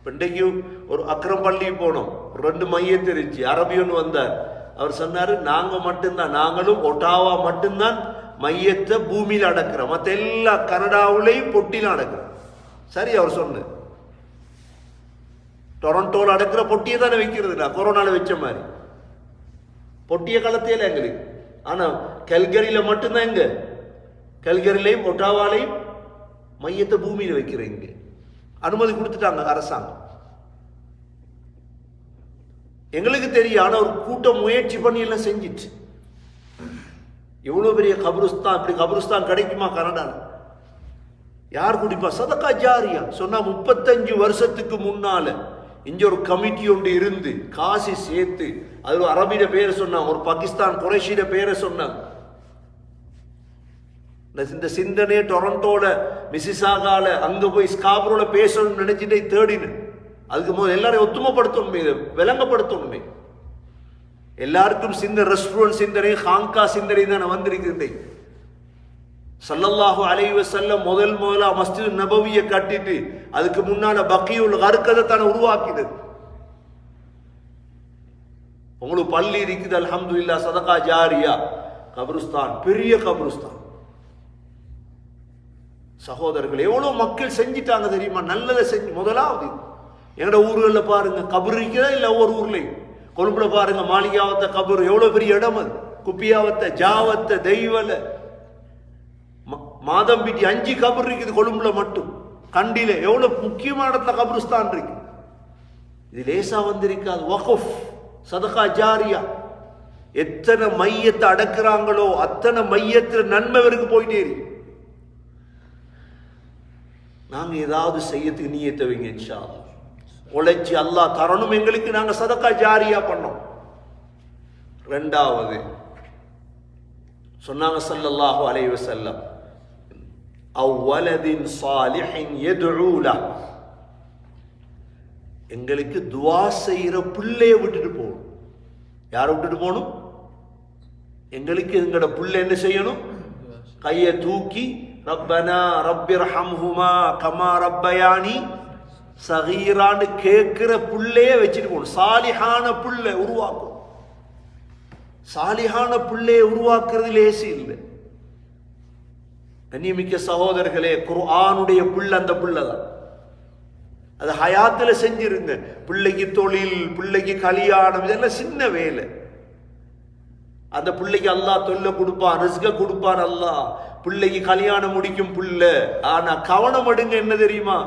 Speaker 1: இன்றைக்கு ஒரு அக்ரம் பள்ளி போனோம், 2 மையத்து இருந்துச்சு. அரபியன் வந்தார், அவர் சொன்னாரு, நாங்க மட்டும்தான், நாங்களும் ஒட்டாவா மட்டும்தான் மையத்தை பூமியில அடக்கிறோம், மற்ற எல்லா கனடாவிலையும் பொட்டியில அடக்கிறோம். சரி, அவர் சொன்ன டொரண்டோல அடக்கிற பொட்டியை தானே வைக்கிறது, கொரோனால வச்ச மாதிரி பொட்டிய காலத்தையில எங்களுக்கு. ஆனா கல்கரியில மட்டும்தான், எங்க கல்கரிலையும் ஒட்டாவாலையும் மையத்தை பூமியில வைக்கிறீங்க. அனுமதி கொடுத்துட்டாங்க அரசாங்கம். எங்களுக்கு தெரியும், ஆனா ஒரு கூட்டம் முயற்சி பண்ணி எல்லாம் செஞ்சிட்டு. எவ்வளவு பெரிய கபருஸ்தான். இப்படி கபருஸ்தான் கிடைக்குமா கனடால? யார் குடிப்பா? சதகா ஜாரியா. சொன்னா 35 வருஷத்துக்கு முன்னால இங்க ஒரு கமிட்டி ஒன்று இருந்து காசு சேர்த்து, அது ஒரு அரபிட பேரை சொன்னாங்க, ஒரு பாகிஸ்தான் குறைஷிட பேரை சொன்னாங்க. இந்த சிந்தனையை டொரண்டோல, மிசிசாகால, அங்க போய் ஸ்காப்ரோல பேசணும்னு நினைச்சிட்டே தேடினேன். அதுக்கு முதல்ல எல்லாரையும் ஒத்துமைப்படுத்தணுமே, விளங்கப்படுத்தணுமே. எல்லாருக்கும் ரெஸ்டாரண்ட் சிந்தனை, ஹாங்கா சிந்தனை தானே வந்திருக்கிறேன். ஸல்லல்லாஹு அலைஹி வஸல்லம் முதலா மஸ்ஜித் நபவியை கட்டிட்டு அதுக்கு முன்னால பக்கியுல் கர்கதை தானே உருவாக்கினது. உங்களுக்கு பள்ளி இருக்குது, அல்ஹம்துலில்லாஹ், சதகா ஜாரியா. கபருஸ்தான், பெரிய கபருஸ்தான். சகோதரர்கள், எவ்வளவு மக்கள் செஞ்சிட்டாங்க தெரியுமா? நல்லதை செஞ்சு. முதலாவது எங்கட ஊர்களில் பாருங்க, கபர் இருக்கிறதா இல்லை? ஒவ்வொரு ஊர்லையும். கொழும்புல பாருங்க, மாளிகாவத்த கபர், எவ்வளவு பெரிய இடம் அது. குப்பியாவத்த, ஜாவத்த, தெய்வல, மாதம்பிட்டி 5 கபர் இருக்குது கொழும்புல மட்டும். கண்டில எவ்வளவு முக்கியமான இடத்துல கபருஸ்தான் இருக்கு. இது லேசா வந்திருக்காது. வக்ஃப், சதகா ஜாரியா. எத்தனை மையத்தை அடக்குறாங்களோ அத்தனை மையத்துல நன்மை வரைக்கு போயிட்டே இருக்கு. நாங்க ஏதாவது செய்யறதுக்கு நீயத்தை வைங்க இன்ஷா அல்லாஹ். உழைச்சி அல்லாஹ் தரணும் எங்களுக்கு, நாங்க சதக்கா ஜாரியா பண்ணோம். ரெண்டாவது சொன்னாங்க ஸல்லல்லாஹு அலைஹி வஸல்லம், அவ்வலதின் சாலிஹின் யதுஊ லஹ், எங்களுக்கு துஆ செய்யற பிள்ளைய விட்டுட்டு போகணும். யாரை விட்டுட்டு போகணும்? எங்களுக்கு எங்களோட பிள்ளை என்ன செய்யணும்? கையை தூக்கி ரப்பனா ரப்பிர்ஹம்ஹுமா கமா ரப்பயானி சகீரான்னு கேட்கிற பிள்ளைய வச்சுட்டு போகணும். சாலிஹான பிள்ளை உருவாக்கும். சாலிஹான பிள்ளையை உருவாக்குறது லேசி இல்லை. கண்ணியமிக்க சகோதரர்களே, குர்ஆனுடைய பிள்ளை அந்த பிள்ளை தான். அது ஹயாத்துல செஞ்சிருங்க. பிள்ளைக்கு தொழில், பிள்ளைக்கு கல்யாணம், இதெல்லாம் சின்ன வேலை. அந்த பிள்ளைக்கு அல்லாஹ் தொல்லை கொடுப்பான், ரிஸ்க கொடுப்பான் அல்லாஹ். பிள்ளைக்கு கல்யாணம் முடிக்கும் பிள்ளை. ஆனா கவனம் எடுங்க, என்ன தெரியுமா?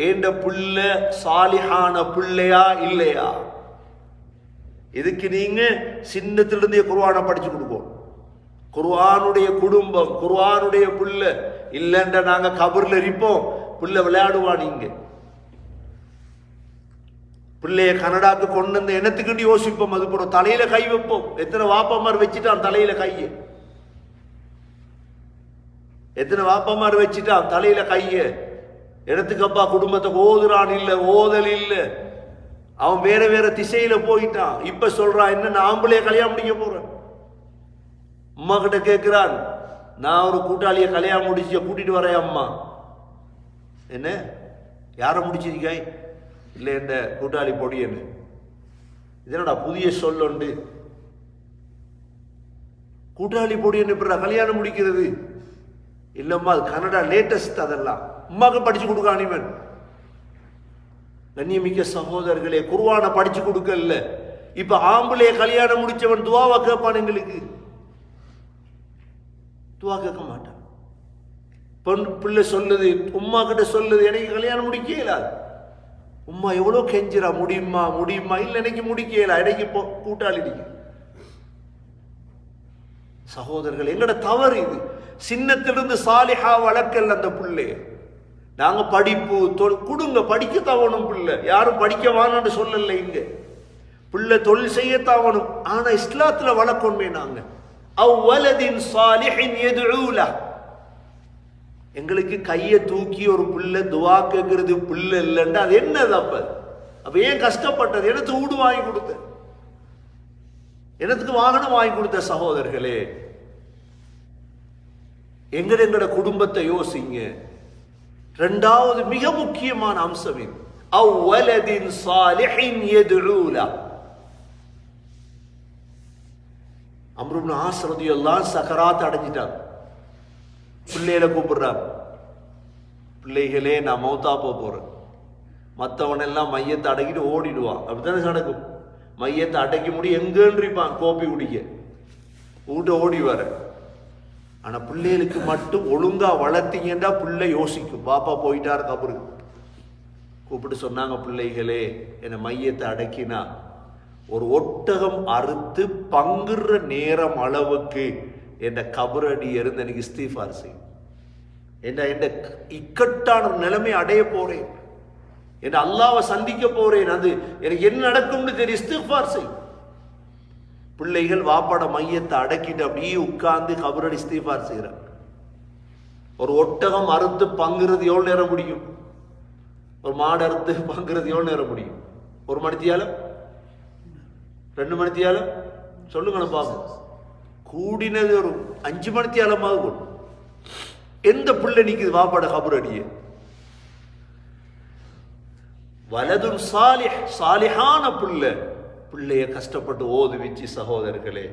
Speaker 1: ஏண்ட பிள்ளை சாலிஹான பிள்ளையா இல்லையா? இதுக்கு நீங்க சின்னத்திலிருந்தே குர்ஆனை படிச்சு கொடுப்போம். குர்ஆனுடைய குடும்பம், குர்ஆனுடைய பிள்ளை இல்லைன்ற நாங்க கபர்ல இருப்போம். பிள்ளை விளையாடுவான். நீங்க பிள்ளைய கனடாக்கு கொண்டு வந்து என்னத்துக்கு யோசிப்போம். அது போறோம் தலையில கை வைப்போம். எத்தனை வாப்பமார் வச்சுட்டான் தலையில கைய? எத்தனை வாப்பமார் வச்சுட்டான் தலையில கைய? இடத்துக்கப்பா குடும்பத்தை ஓதுறான் இல்ல, ஓதல் இல்ல, அவன் வேற வேற திசையில போயிட்டான். இப்ப சொல்றான், என்ன நான் ஆம்பளைய கல்யாணம் முடிக்க போறேன். அம்மா கிட்ட கேட்கிறான், நான் ஒரு கூட்டாளிய கல்யாணம் முடிச்சு கூட்டிட்டு வரேன் அம்மா. என்ன யார முடிச்சிருக்காய்? இல்லை என்ற கூட்டாளி பொடியன்னு. இதனடா புதிய சொல்லுண்டு? கூட்டாளி பொடியன்னு இப்ப கல்யாணம் முடிக்கிறது இல்லம்மா, அது கனடா லேட்டஸ்ட். அதெல்லாம் அம்மாவுக்கு படிச்சு கொடுக்கான் இவன். கண்ணியமிக்க சகோதரர்களே, குர்ஆனை படிச்சு கொடுக்கல. இப்ப ஆம்பளைய கல்யாணம் முடிச்சவன் துவாவா கேட்பான்? எங்களுக்கு துவா கேட்க மாட்டான். பெண் பிள்ளை சொல்லுது, உம்மா கிட்ட சொல்லுது, எனக்கு கல்யாணம் முடிக்கல. உம்மா எவ்வளோ கெஞ்சிரா, முடியுமா முடியுமா? இல்லை எனக்கு முடிக்கல, எனக்கு கூட்டாளி. சகோதரர்கள், எங்கட தவறு இது. சின்னத்திலிருந்து சாலிஹா வளர்க்கல அந்த பிள்ளைய. நாங்க படிப்பு கொடுங்க, படிக்க தவணும். பிள்ளை யாரும் படிக்க வான்னு சொல்லல. இங்க பிள்ளை தொழில் செய்ய தவணும். ஆனா இஸ்லாத்துல வளர்க்கணுமே. நாங்க அவ்வலதின் சாலிஹின் யதுஊ லஹ், எங்களுக்கு கையை தூக்கி ஒரு பிள்ளை துவா கேட்கறது பிள்ளை இல்லைன்னா அது என்னது? அப்ப ஏன் கஷ்டப்பட்டது? எனக்கு வீடு வாங்கி கொடுத்த, எனக்கு வாகனம் வாங்கி கொடுத்த. சகோதரர்களே, எங்கட குடும்பத்தை யோசிங்க. இரண்டாவது மிக முக்கியமான அம்சம் இது. அவ்வலதின் சாலிஹின் யதுஊ லஹ். அம்ர் இப்னு ஆஸ் ரலியல்லாஹு சக்கராத் அடைஞ்சிட்டார். பிள்ளைகளை கூப்பிடுறார், பிள்ளைகளே நான் மௌத்தா போறேன். மற்றவன் எல்லாம் மையத்தை அடக்கிட்டு ஓடிடுவான். அப்படித்தானே நடக்கும். மையத்தை அடக்கி முடி எங்கன்றிப்பான் கோப்பி குடிக்க வீட்டை ஓடி வர. ஆனா பிள்ளைகளுக்கு மட்டும் ஒழுங்கா வளர்த்தீங்கன்னா பிள்ளை யோசிக்கும், பாப்பா போயிட்டாரு கபருக்கு. கூப்பிட்டு சொன்னாங்க, பிள்ளைகளே என்னை மையத்தை அடக்கினா ஒரு ஒட்டகம் அறுத்து பங்குற நேரம் அளவுக்கு என் கபரடி இருந்து எனக்கு இஸ்திஃபார் செய்யும். என் இக்கட்டான நிலைமை அடைய போறேன், என் அல்லாஹ்வை சந்திக்க போறேன். அது எனக்கு என்ன நடக்கும்னு தெரியும், இஸ்திஃபார் செய்யும். பிள்ளைகள் வாப்பாட மையத்தை அடக்கிட்டு அப்படியே உட்கார்ந்து கபரடி இஸ்திஃபார் செய்யறாங்க. ஒரு ஒட்டகம் அறுத்து பங்குறது எவ்வளவு நேரம் முடியும்? ஒரு மாடு அறுத்து பங்குறது எவ்வளவு நேரம் முடியும்? 1 மணித்தியாலம், 2 மணித்தியாலம்? சொல்லுங்க பாப்போம். கூடினது ஒரு 5 மணித்தியாலமாவது போடும். எந்த பிள்ளை நிக்குது வாப்பாட கபரடிய? வலதுன் சாலிஹ், சாலிஹான பிள்ளைய கஷ்டப்பட்டு ஓதுவிச்சு. சகோதரர்களே,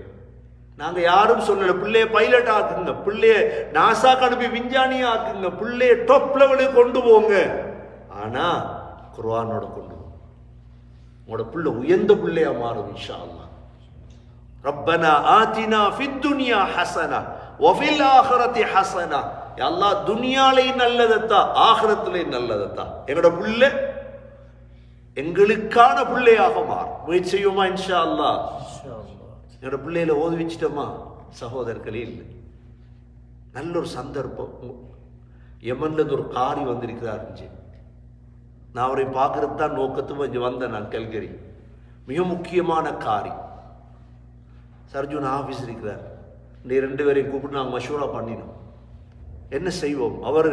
Speaker 1: நாங்க யாரும் சொல்லல பிள்ளைய பைலட் ஆக்குங்க, பிள்ளைய நாசாக்கு அனுப்பி விஞ்ஞானியா ஆக்குங்க, பிள்ளைய டாப் லெவலுக்கு கொண்டு போங்க. ஆனா குர்ஆனோட கொண்டு போங்க. உங்களோட பிள்ளை உயர்ந்த பிள்ளையா மாறும் இன்ஷா அல்லாஹ். ரப்பனா ஆத்தினா ஃபித் துன்யா ஹஸனா வ ஃபில் ஆখিরাতি ஹஸனா. யா அல்லாஹ், துனியாலையும் நல்லதத்தா, ஆখিরাத்திலையும் நல்லதத்தா. எங்களோட பிள்ளை எங்களுக்கான பிள்ளையாக மாறும். முயற்சி செய்வோமா இன்ஷா அல்லாஹ்? என்னோட பிள்ளையில ஓதுவிச்சிட்டோமா? சகோதரர்களே, இல்லை. நல்ல ஒரு சந்தர்ப்பம். யமன்ல ஒரு காரி வந்திருக்கிறார். நான் அவரை பார்க்கறது தான் நோக்கத்தும் கொஞ்சம் வந்தேன். நான் கல்கரி மிக முக்கியமான காரியம். சர்ஜுன் ஆஃபீஸ் இருக்கிறார். நீ 2 பேரையும் கூப்பிட்டு நாங்கள் மஷூரா பண்ணினோம், என்ன செய்வோம். அவர்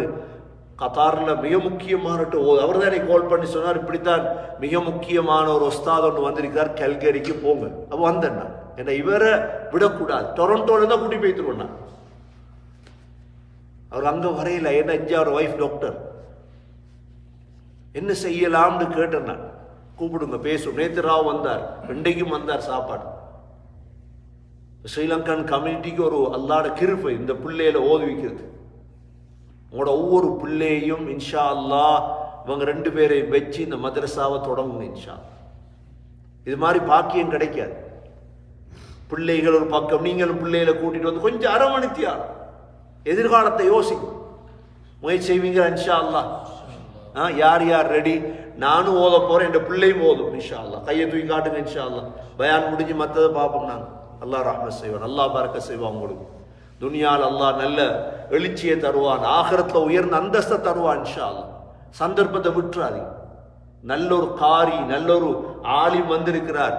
Speaker 1: கத்தாரில் மிக முக்கியமான அவர் தான் எனக்கு கால் பண்ணி சொன்னார், இப்படித்தான் மிக முக்கியமான ஒரு ஒஸ்தாத் ஒன்று வந்திருக்கிறார், கல்கரிக்கு போங்க. அப்போ வந்தேன் நான். என்ன இவரை விடக்கூடாது, டொரண்டோல தான் கூட்டி போய்த்துருவோம். நான் அவர் அங்கே வரையில, என்ன 5 ஒய்ஃப் டாக்டர், என்ன செய்யலாம்னு கேட்டேன் நான். கூப்பிடுங்க பேசும். நேற்று ராவ் வந்தார், இன்றைக்கும் வந்தார் சாப்பாடு. ஸ்ரீலங்கன் கம்யூனிட்டிக்கு ஒரு அல்லாட கிருபை இந்த பிள்ளையில ஓதுவிக்கிறது. உங்களோட ஒவ்வொரு பிள்ளையையும் இன்ஷா அல்லாஹ் இவங்க 2 பேரையும் வச்சு இந்த மதரசாவை தொடங்குங்க இன்ஷா. இது மாதிரி பாக்கியம் கிடைக்காது. பிள்ளைகள் ஒரு பக்கம், நீங்களும் பிள்ளைகளை கூட்டிட்டு வந்து கொஞ்சம் அரவணைத்தியா எதிர்காலத்தை யோசிக்கும் முயற்சி செய்வீங்க இன்ஷா அல்லாஹ். யார் யார் ரெடி? நானும் ஓத போறேன், என் பிள்ளையும் ஓதும் இன்ஷா அல்லாஹ். கையை தூக்கி காட்டுங்க இன்ஷா அல்லாஹ். பயான் முடிஞ்சு மற்றதை பார்ப்போம். நாங்கள் அல்லாஹ் ரஹ்மத் செய்வான், அல்லாஹ் பரக்க செய்வான். உங்களுக்கு துனியால் அல்லாஹ் நல்ல எழுச்சியை தருவான், ஆகிரத்தில் உயர்ந்த அந்தஸ்தை தருவான் இன்ஷா அல்லாஹ். சந்தர்ப்பத்தை விட்டுறாதீங்க. நல்ல ஒரு காரி, நல்ல ஒரு ஆலிம் வந்திருக்கிறார்.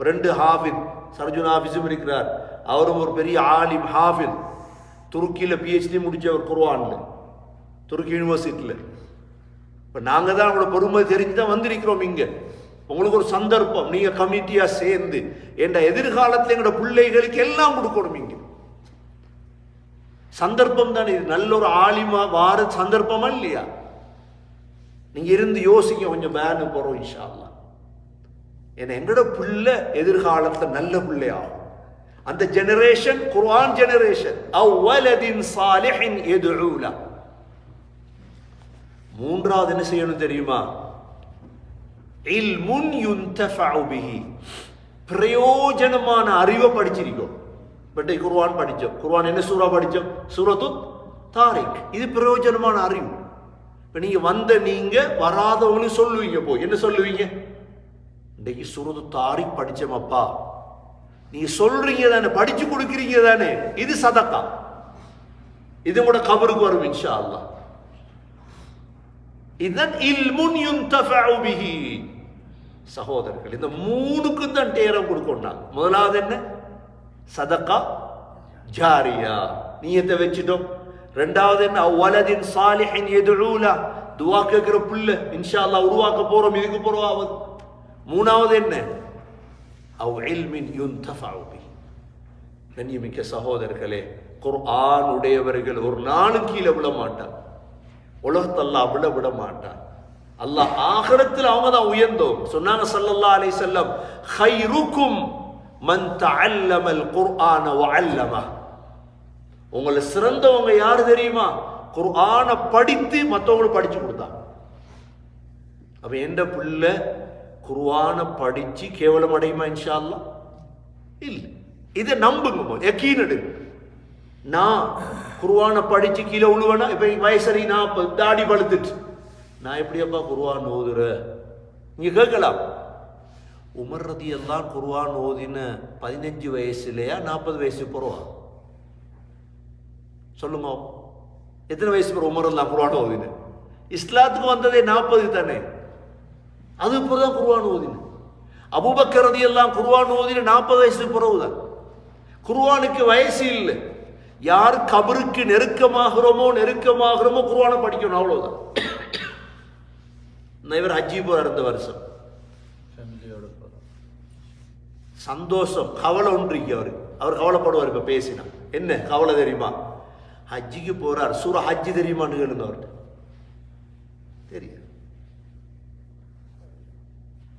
Speaker 1: 2 ஹாஃபித், சர்ஜுன் ஹாஃபிஸும் இருக்கிறார். அவரும் ஒரு பெரிய ஆலிம் ஹாஃபித். துருக்கியில் PhD முடிச்சவர் குர்ஆன்ல, துருக்கி யூனிவர்சிட்டியில். இப்போ நாங்கள் தான் அவங்களோட பொறுமை தெரிஞ்சு தான் வந்திருக்கிறோம் இங்கே. உங்களுக்கு ஒரு சந்தர்ப்பம், நீங்க கமிட்டியா சேர்ந்து என்ற எதிர்காலத்தில் எங்களோட பிள்ளைகளுக்கு எல்லாம் கொடுக்கணும். இங்க சந்தர்ப்பம் தானே இது, நல்ல ஒரு ஆலிமா வார சந்தர்ப்பமா இல்லையா? நீங்க இருந்து யோசிக்க, கொஞ்சம் பேனு போறோம் இன்ஷா அல்லாஹ். ஏன்னா எங்களோட பிள்ளை எதிர்காலத்தில் நல்ல பிள்ளையாகும். அந்த ஜெனரேஷன் குர்ஆன் ஜெனரேஷன். அவ்வலதின் சாலிஹின் யதுஊலா. 3வது என்ன செய்யணும் தெரியுமா? இல்முன் யுன்தஃபஉ பிஹி. பிரயோஜனமான அறிவை படிச்சிருக்கோம். பட் குர்ஆன் படிச்சோம். குர்ஆன் என்ன சூரா படிச்சோம்? சூரத்து தாரிக். இது பிரயோஜனமான அறிவு. இப்போ நீங்க நீங்க வராதவங்களும் சொல்லுவீங்க, போய் என்ன சொல்லுவீங்க? இன்றைக்கு சூரத்து தாரிக் படிச்சோம் அப்பா. நீங்க சொல்றீங்க தானே, படிச்சு கொடுக்குறீங்க தானே, இது சதக்கா. இது கூட கபருக்கு வரும் இன்ஷா அல்லாஹ். இதன் இல்முன் யுன்தஃபஉ பிஹி. சகோதரர்கள், இந்த 3க்கும் தான் நேரம் கொடுக்கணும். முதலாவது என்ன? சதக்கா ஜாரியா, நீயத்தை வச்சிட்டோம். 2வது என்ன? வலதின் சாலிஹின் யதுஊலா, துஆ கேக்குற புள்ள இன்ஷா அல்லாஹ் உருவாக்க போறோம், இதுக்கு போறோம். 3வது என்ன? அவ் இல்மின் யுன்தஃபஉ பிஹி. கண்ணியமிக்க சகோதரர்களே, குர்ஆன் உடையவர்கள் ஒரு நாளும் கீழே விழ மாட்டார். உலகத்தை அல்லாஹ் விட மாட்டார். அல்லாஹ் ஆகிரத்தில் அவங்க தான் உயர்ந்தோம். சொன்னாங்க ஸல்லல்லாஹு அலைஹி வஸல்லம், கைருக்கும் மன் தஅல்லமல் குர்ஆன வஅல்லமஹ. உங்களை சிறந்தவங்க யாரு தெரியுமா? குர்ஆனை படித்து மற்றவங்களுக்கு படிச்சு கொடுத்தாங்க. அப்ப எந்த பிள்ளை குர்ஆனை படிச்சு கேவலம் அடையுமா? இன்ஷா அல்லாஹ் இல்ல. இதை நம்புங்க, யக்கீன் எடுங்க. நான் குர்ஆனை படிச்சு கீழே உழுவேனா? இப்ப வயசரி, நான் தாடி பழுத்துட்டு நான் எப்படியப்பா குர்ஆன் ஓதுற? நீங்க கேட்கலாம். உமர் ரலியல்லாஹு அன்ஹு குர்ஆன் ஓதின 15 வயசுலையா 40 வயசு போறவா? சொல்லுங்க, எத்தனை வயசு போற உமர் ரலியல்லாஹு அன்ஹு குர்ஆன் ஓதின? இஸ்லாத்துக்கு வந்ததே 40 தானே, அது பிறகுதான் குர்ஆன் ஓதின. அபூபக்கர் ரலியல்லாஹு அன்ஹு குர்ஆன் ஓதின 40 வயசு பிறகுதான். குர்ஆனுக்கு வயசு இல்லை. யார் கபருக்கு நெருக்கமாகிறோமோ குர்ஆனை படிக்கணும், அவ்வளவுதான். இவர் ஹஜ்ஜி போறார் இந்த வருஷம், சந்தோஷம். கவலை ஒன்று அவர் கவலைப்படுவார். இப்ப பேசினா என்ன கவலை தெரியுமா? ஹஜ்ஜிக்கு போறார். சூரா ஹஜ்ஜி தெரியுமான்னு கேளுங்க அவர்கிட்ட. தெரியும்,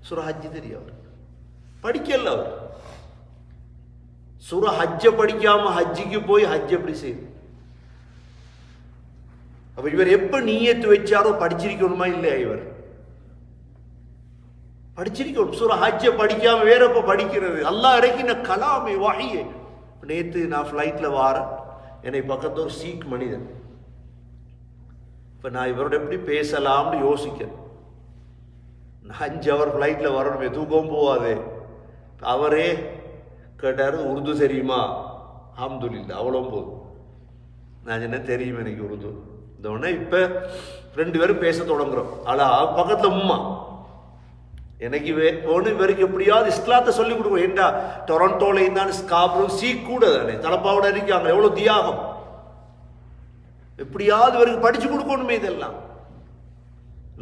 Speaker 1: சூரா ஹஜ்ஜி தெரியும். அவர் படிக்கல. அவர் சூரா ஹஜ்ஜ படிக்காம ஹஜ்ஜிக்கு போய் ஹஜ் எப்படி செய்யுது? அப்ப இவர் எப்ப நீயத்து வச்சாரோ படிச்சிருக்கணுமா இல்லையா? இவர் படிச்சிருக்கணும். சூரா ஹஜ்ஜ படிக்காம வேற எப்ப படிக்கிறது? அல்லாஹ் இறக்கின கலாமே வஹியே. நேத்து நான் ஃப்ளைட்ல வாரேன், என்னை பக்கத்து ஒரு சீக் மனிதன். இப்ப நான் இவரோட எப்படி பேசலாம்னு யோசிக்கிறேன். 5 ஹவர் ஃப்ளைட்ல வரணுமே, தூக்கம் போவாது. அவரே கேட்டாரு, உருது தெரியுமா? அல்ஹம்துலில்லாஹ், அவ்வளோ போதும். நான் என்ன தெரியும் எனக்கு உருது. இந்த உடனே இப்ப 2 பேரும் பேச தொடங்குறோம். ஆனா பக்கத்துல உம்மா எனக்கு ஒன்று இவருக்கு எப்படியாவது இஸ்லாத்தை சொல்லி கொடுக்கும். ஏண்டா டொரண்டோல இருந்தாலும் ஸ்காப்ரும் கூட தானே தலப்பாவோட இருக்காங்க, எவ்வளவு தியாகம். எப்படியாவது இவருக்கு படிச்சு கொடுக்கணுமே. இதெல்லாம்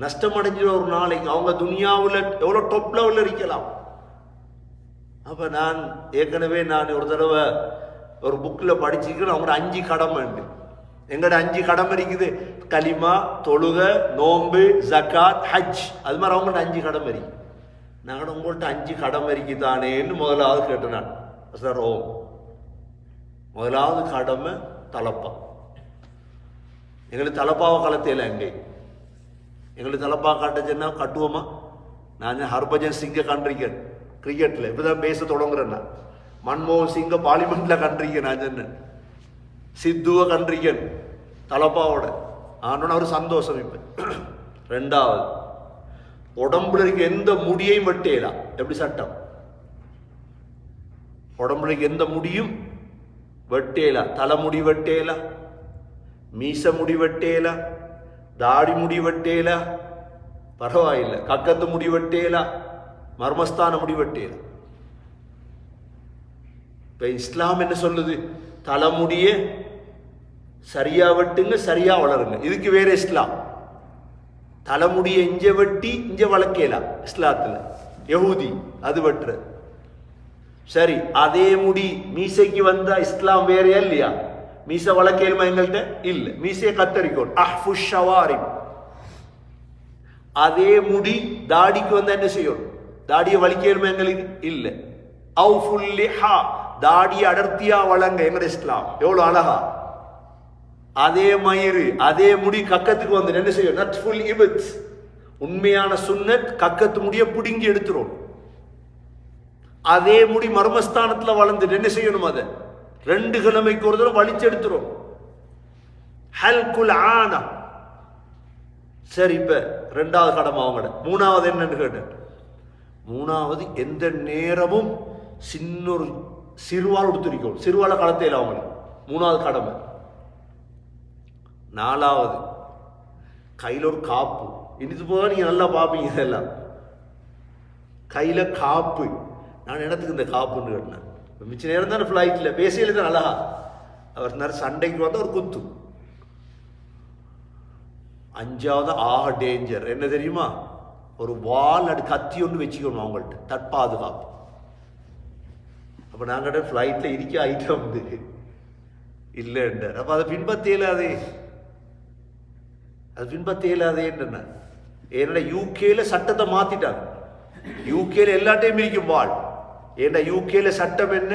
Speaker 1: நஷ்டம் அடைஞ்சிட ஒரு நாளைக்கு. அவங்க துனியாவில் எவ்வளோ டாப் லெவலில் இருக்கலாம். அப்போ நான் ஏற்கனவே ஒரு தடவை ஒரு புக்கில் படிச்சிருக்கேன். அவங்களோட 5 கடமை உண்டு. எங்கட 5 கடமை இருக்குது. கலிமா, தொழுக, நோம்பு, ஜக்காத், ஹஜ். அது மாதிரி அவங்கள்ட்ட 5 கடமை இருக்கு. நாங்கள் உங்கள்கிட்ட 5 கடமை இருக்குதானேன்னு முதலாவது கேட்டேன் நான். சார் ஓ, முதலாவது கடமை தலப்பா. எங்களுக்கு தலப்பாவை கலத்தையில எங்கே எங்களுக்கு தலப்பா காட்டுச்சுன்னா கட்டுவோமா? நான் ஹர்பஜன் சிங்கை கண்டிருக்கேன் கிரிக்கெட்டில். இப்போதான் பேச தொடங்குறேன். நான் மன்மோகன் சிங்கை பார்லிமெண்ட்டில் கண்டிருக்கேன். நான் சொன்னேன் சித்துவை கண்டிருக்கேன் தலப்பாவோட. ஆனோட ஒரு சந்தோஷம். இப்போ 2வது, உடம்புல இருக்க எந்த முடியையும் வெட்டேலாம். எப்படி சட்டம்? உடம்புல இருக்க எந்த முடியும் வெட்டேலாம். தலைமுடி வெட்டேலாம், மீச முடி வெட்டேலா, தாடி முடி வெட்டேலா, பரவாயில்லை. கக்கத்து முடி வெட்டேலா, மர்மஸ்தான முடி வெட்டேலா. இப்ப இஸ்லாம் என்ன சொல்லுது? தலைமுடிய சரியா வெட்டுங்க, சரியா வளருங்க. இதுக்கு வேற இஸ்லாம். தலைமுடிய இஞ்ச வெட்டி இஞ்ச வளர்க்கலாம் இஸ்லாத்துல. யஹூதி அது வெட்டுற. சரி, அதே முடி மீசைக்கு வந்தா இஸ்லாம் வேறையா இல்லையா? மீச வளர்க்கலுமா? எங்கள்கிட்ட இல்ல. மீசையை கத்தரிக்கோம். அதே முடி தாடிக்கு வந்தா என்ன செய்யும்? தாடியை வலிக்கலுமா? எங்களுக்கு இல்ல. தாடியை அடர்த்தியா வளங்க எங்க இஸ்லாம். எவ்வளவு அழகா. அதே மயிறு அதே முடி கக்கத்துக்கு வந்து என்ன செய்யும்? நட்ஃபுல் இபத். உண்மையான சுன்னத் கக்கத்து முடிய பிடுங்கி எடுத்துரும். அதே முடி மர்மஸ்தானத்துல வளர்ந்துட்டு என்ன செய்யணும்? அதை 2 கிழமைக்கு ஒரு தடவை வலிச்செடுத்துரும். ஹல்குல் ஆனா. சரி, இப்ப 2வது கடமை அவங்களோட. 3வது என்னன்னு கேட்டேன். 3வது, எந்த நேரமும் சின்னொரு சிறுவாள் கொடுத்துருக்கோம். சிறுவாளை களத்தையில் அவங்களுக்கு 3வது கடமை. 4வது, கையில் ஒரு காப்பு. இனித்து போக நீங்க நல்லா பார்ப்பீங்க. இதெல்லாம் கையில காப்பு. நான் இடத்துக்கு இந்த காப்புன்னு கேட்டேன். மிச்ச நேரம் தானே ஃப்ளைட்டில் பேசியல தான் அழகா. அவர் நேரம் சண்டைக்கு வந்தால் ஒரு குத்து. 5வது ஆக டேஞ்சர் என்ன தெரியுமா? ஒரு வால் அடி கத்தி ஒன்று வச்சுக்கணும் அவங்கள்ட்ட, தற்பாதுகாப்பு. அப்போ நாங்கள் ஃப்ளைட்டில் இருக்க ஐட்டம் வந்து இல்லைன்றார். அப்போ அதை பின்பற்ற இயலாதே. அது பின்பற்ற இயலாதேன்னு. ஏன்னா யூகேல சட்டத்தை மாத்திட்டாங்க. யூகேல எல்லாத்தையும் இருக்கும் வாள். ஏன்னா யூகேல சட்டம் என்ன?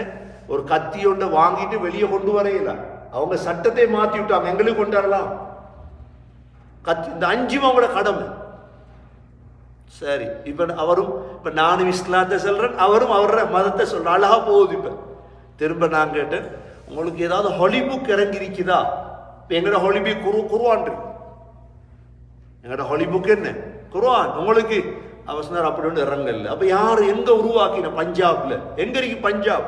Speaker 1: ஒரு கத்தி ஒன்றை வாங்கிட்டு வெளியே கொண்டு வரையில. அவங்க சட்டத்தை மாத்தி விட்டாங்க. எங்களுக்கு கொண்டாடலாம் கத்தி. இந்த 5 அவங்களோட கடமை. சரி, இப்ப அவரும் இப்ப நானும் இஸ்லாத்தை சொல்றேன், அவரும் அவரோட மதத்தை சொல்ற. அழகா போகுது. இப்ப திரும்ப நான் கேட்டேன், உங்களுக்கு ஏதாவது ஹாலிபுக் இறங்கி இருக்குதா? எங்கட ஹாலிபுக் குர்ஆன். எங்கட ஹாலிபுக் என்ன? குர்ஆன். உங்களுக்கு அவசரம் அப்படி ஒன்று இறங்கல. அப்ப யாரு எங்க உருவாக்கின? பஞ்சாப்ல. எங்க இருக்கு பஞ்சாப்?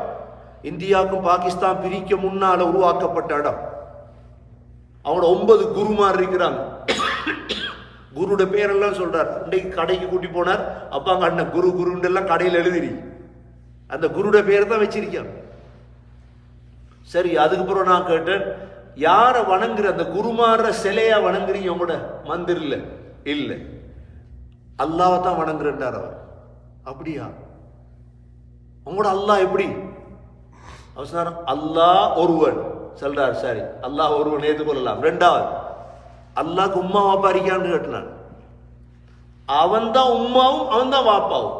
Speaker 1: இந்தியாவுக்கும் பாகிஸ்தான் பிரிக்க முன்னால உருவாக்கப்பட்ட இடம். அவங்களோட 9 குருமார் இருக்கிறாங்க. குருட பேரெல்லாம் சொல்றார். இன்றைக்கு கடைக்கு கூட்டி போனார். அப்பாங்க அண்ணன் குரு குருன்னு எல்லாம் கடையில் எழுதிரி. அந்த குருட பேரை தான் வச்சிருக்காங்க. சரி, அதுக்கப்புறம் நான் கேட்டேன், யார வணங்குற? அந்த குருமார சிலையா வணங்குறீங்க? உங்களோட மந்திரில் இல்லை, அல்லாவை தான் வணங்குறார் அவர். அப்படியா? உங்களோட அல்லாஹ் எப்படி? அவசரம் அல்லாஹ் ஒருவன் சொல்றார். சரி, அல்லாஹ் ஒருவன் ஏற்றுக்கொள்ளலாம். 2வது, அல்லாஹ்க்கு உம்மா வாப்பா இருக்கான்னு கேட்டான். அவன் தான் உம்மாவும் அவன் தான் வாப்பாவும்.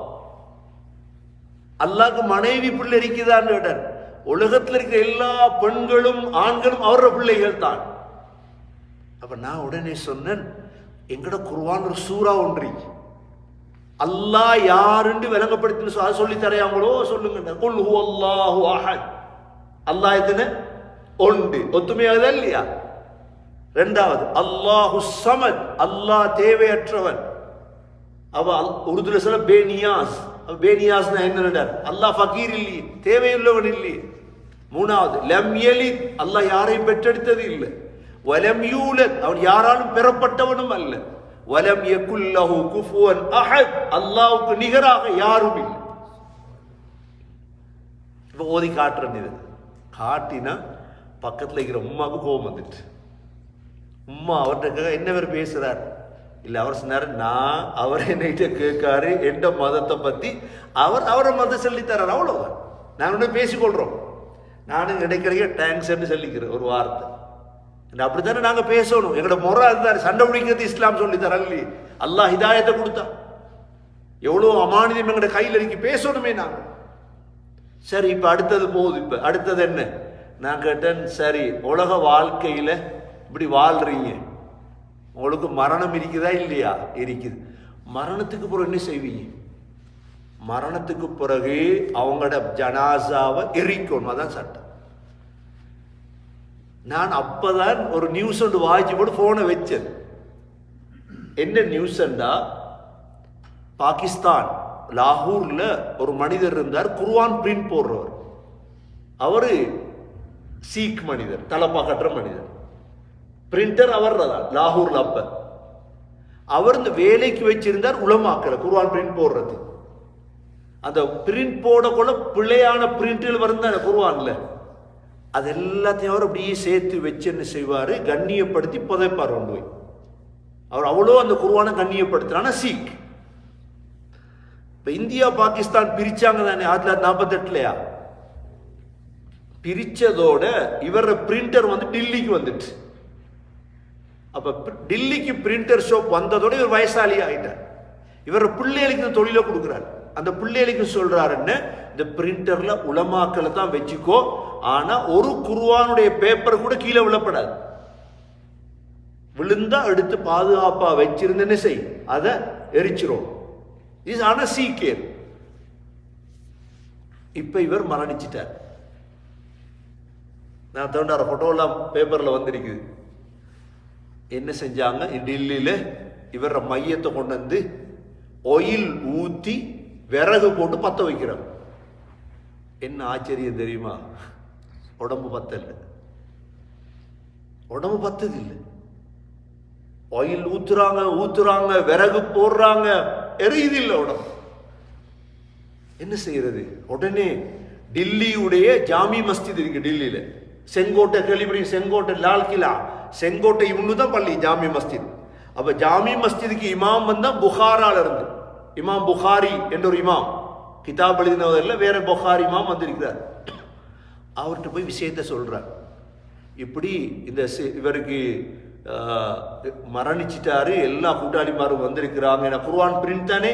Speaker 1: அல்லாஹ்க்கு மனைவி பிள்ளை இருக்குதான்னு கேட்டான். உலகத்தில் இருக்கிற எல்லா பெண்களும் ஆண்களும் அவரோட பிள்ளைகள் தான். அப்ப நான் உடனே சொன்னேன், எங்கட குர்ஆன் ஒரு சூரா ஒன்று அல்லாஹ் யாருன்னு விளங்கப்படுத்தி சொல்லி தரையாங்களோ சொல்லுங்க. குல் ஹுவல்லாஹு அஹத். அல்லாஹ் எத்தனை? ஒன்று. ஒத்துமையாகுதா இல்லையா? 2வது, அல்லாஹு ஸமத். அல்லாஹ் தேவையற்றவன். அவ உருதுல சொல்ல பேனியாஸ். பேனியாஸ் என்ன? அல்லாஹ் ஃபகீர் இல்லையே, தேவையுள்ளவன் இல்லையே. 3வது, லம் யலித். அல்லாஹ் யாரையும் பெற்றெடுத்தது இல்லை. வலம் யூலத், அவன் யாராலும் பெறப்பட்டவனும் அல்ல. வலம் யகுல் லஹு குஃபுவன் அஹத், அல்லாஹ்வுக்கு நிகராக யாரும் இல்லை. இப்போ ஓதி காட்டுறேன். இது காட்டினா பக்கத்தில் இருக்கிற உம்மாவுக்கு கோபம் வந்துட்டு, உம்மா அவர்கிட்ட என்ன பேர் பேசுறார் இல்லை, அவர் சொன்னார் நான் அவர் என்னைட்ட கேட்காரு எந்த மதத்தை பற்றி, அவரை மதம் சொல்லித்தரார், அவ்வளோதான். நாங்கள் ஒன்று பேசிக்கொள்கிறோம். நானும் கிடைக்கிற டேங்க்ஸ்ன்னு சொல்லிக்கிறேன் ஒரு வார்த்தை. அப்படித்தானே நாங்கள் பேசணும். எங்களோட முறை அதுதான். சண்டை பிடிக்கிறது இஸ்லாம் சொல்லித்தரல் இல்லையே. அல்லாஹ் ஹிதாயத்தை கொடுத்தா எவ்வளோ அமானிதம் எங்களோட கையில் இருக்கு, பேசணுமே நாங்கள். சரி, இப்போ அடுத்தது போகுது. இப்போ அடுத்தது என்ன? நான் கேட்டேன், சரி உலக வாழ்க்கையில் இப்படி வாழ்றீங்க, உங்களுக்கு மரணம் இருக்குதா இல்லையா? இருக்குது. மரணத்துக்கு பிறகு என்ன செய்வீங்க? மரணத்துக்கு பிறகு அவங்களோட ஜனாசாவை எரிக்கணும், அதான் சட்டம். நான் அப்பதான் ஒரு நியூஸ் ஒன்று வாய்ச்சி போட்டு போனை வச்சேன். என்ன நியூஸ்ண்டா, பாகிஸ்தான் லாகூர்ல ஒரு மனிதர் இருந்தார், குர்ஆன் பிரிண்ட் போடுறவர். அவரு சீக் மனிதர், தலப்பா கட்டுற மனிதர், பிரிண்டர் அவர் தான் லாகூர்ல. அப்ப அவர் இந்த வேலைக்கு வச்சிருந்தார் உலமாக்கல குர்ஆன் பிரிண்ட் போடுறது. அந்த பிரிண்ட் போடக்குள்ள பிள்ளையான பிரிண்ட்கள் வருந்தான குர்ஆன்ல, அது எல்லாத்தையும் அவர் அப்படியே சேர்த்து வச்சு என்ன செய்வாரு, கண்ணியப்படுத்தி புதைப்பார் கொண்டு போய். அவர் அவ்வளோ அந்த குர்ஆனை கண்ணியப்படுத்துறான சீக். இப்ப இந்தியா பாகிஸ்தான் பிரிச்சாங்க தானே 1948லயா? பிரிச்சதோட இவர பிரிண்டர் வந்து டில்லிக்கு வந்துட்டு, அப்ப டில்லிக்கு பிரிண்டர் ஷாப் வந்ததோட இவர் வயசாளி ஆயிட்டார். இவர பிள்ளைகளுக்கு இந்த தொழிலை கொடுக்குறாரு. அந்த பிள்ளைகளுக்கு சொல்றாருன்னு, இந்த பிரிண்டர்ல உலமாக்களை தான் வச்சுக்கோ, ஆனா ஒரு குர்ஆனுடைய பேப்பர் கூட கீழே விழப்படாது, விழுந்தா எடுத்து பாதுகாப்பா வச்சிருந்தேன்னு செய், அதை எரிச்சிரும். இது ஆனா சீக்கியர். இப்ப இவர் மரணிச்சிட்டார். நான் தோண்டார போட்டோ எல்லாம் பேப்பர்ல வந்திருக்குது. என்ன செஞ்சாங்க, டில்லியில இவர மையத்தை கொண்டு வந்து ஆயில் ஊத்தி விறகு போட்டு பத்த வைக்கிறாங்க. என்ன ஆச்சரியம் தெரியுமா? உடம்பு பத்தல, உடம்பு பத்தது இல்லை. ஆயில் ஊத்துறாங்க, விறகு போடுறாங்க, எரியுது இல்லை உடம்பு. என்ன செய்யறது? உடனே டில்லியுடைய ஜாமி மஸ்ஜித் இருக்கு டில்லியில, செங்கோட்டை கேள்விப்படி, செங்கோட்டை லால் கிலா, செங்கோட்டை இவனு தான் பள்ளி ஜாமி மஸ்ஜித். அப்ப ஜாமி மஸ்ஜிதுக்கு இமாம் வந்தா புகாரால இருந்து, இமாம் புகாரி என்ற ஒரு இமாம், கிதாப் எழுதினவரில் வேற புகாரி இமாம் வந்திருக்கிறார். அவர்கிட்ட போய் விஷயத்த சொல்றார். இப்படி இந்த இவருக்கு மரணிச்சிட்டாரு, எல்லா கூட்டாளிமாரும் வந்திருக்கிறாங்க, ஏன்னா குர்ஆன் பிரிண்ட் தானே,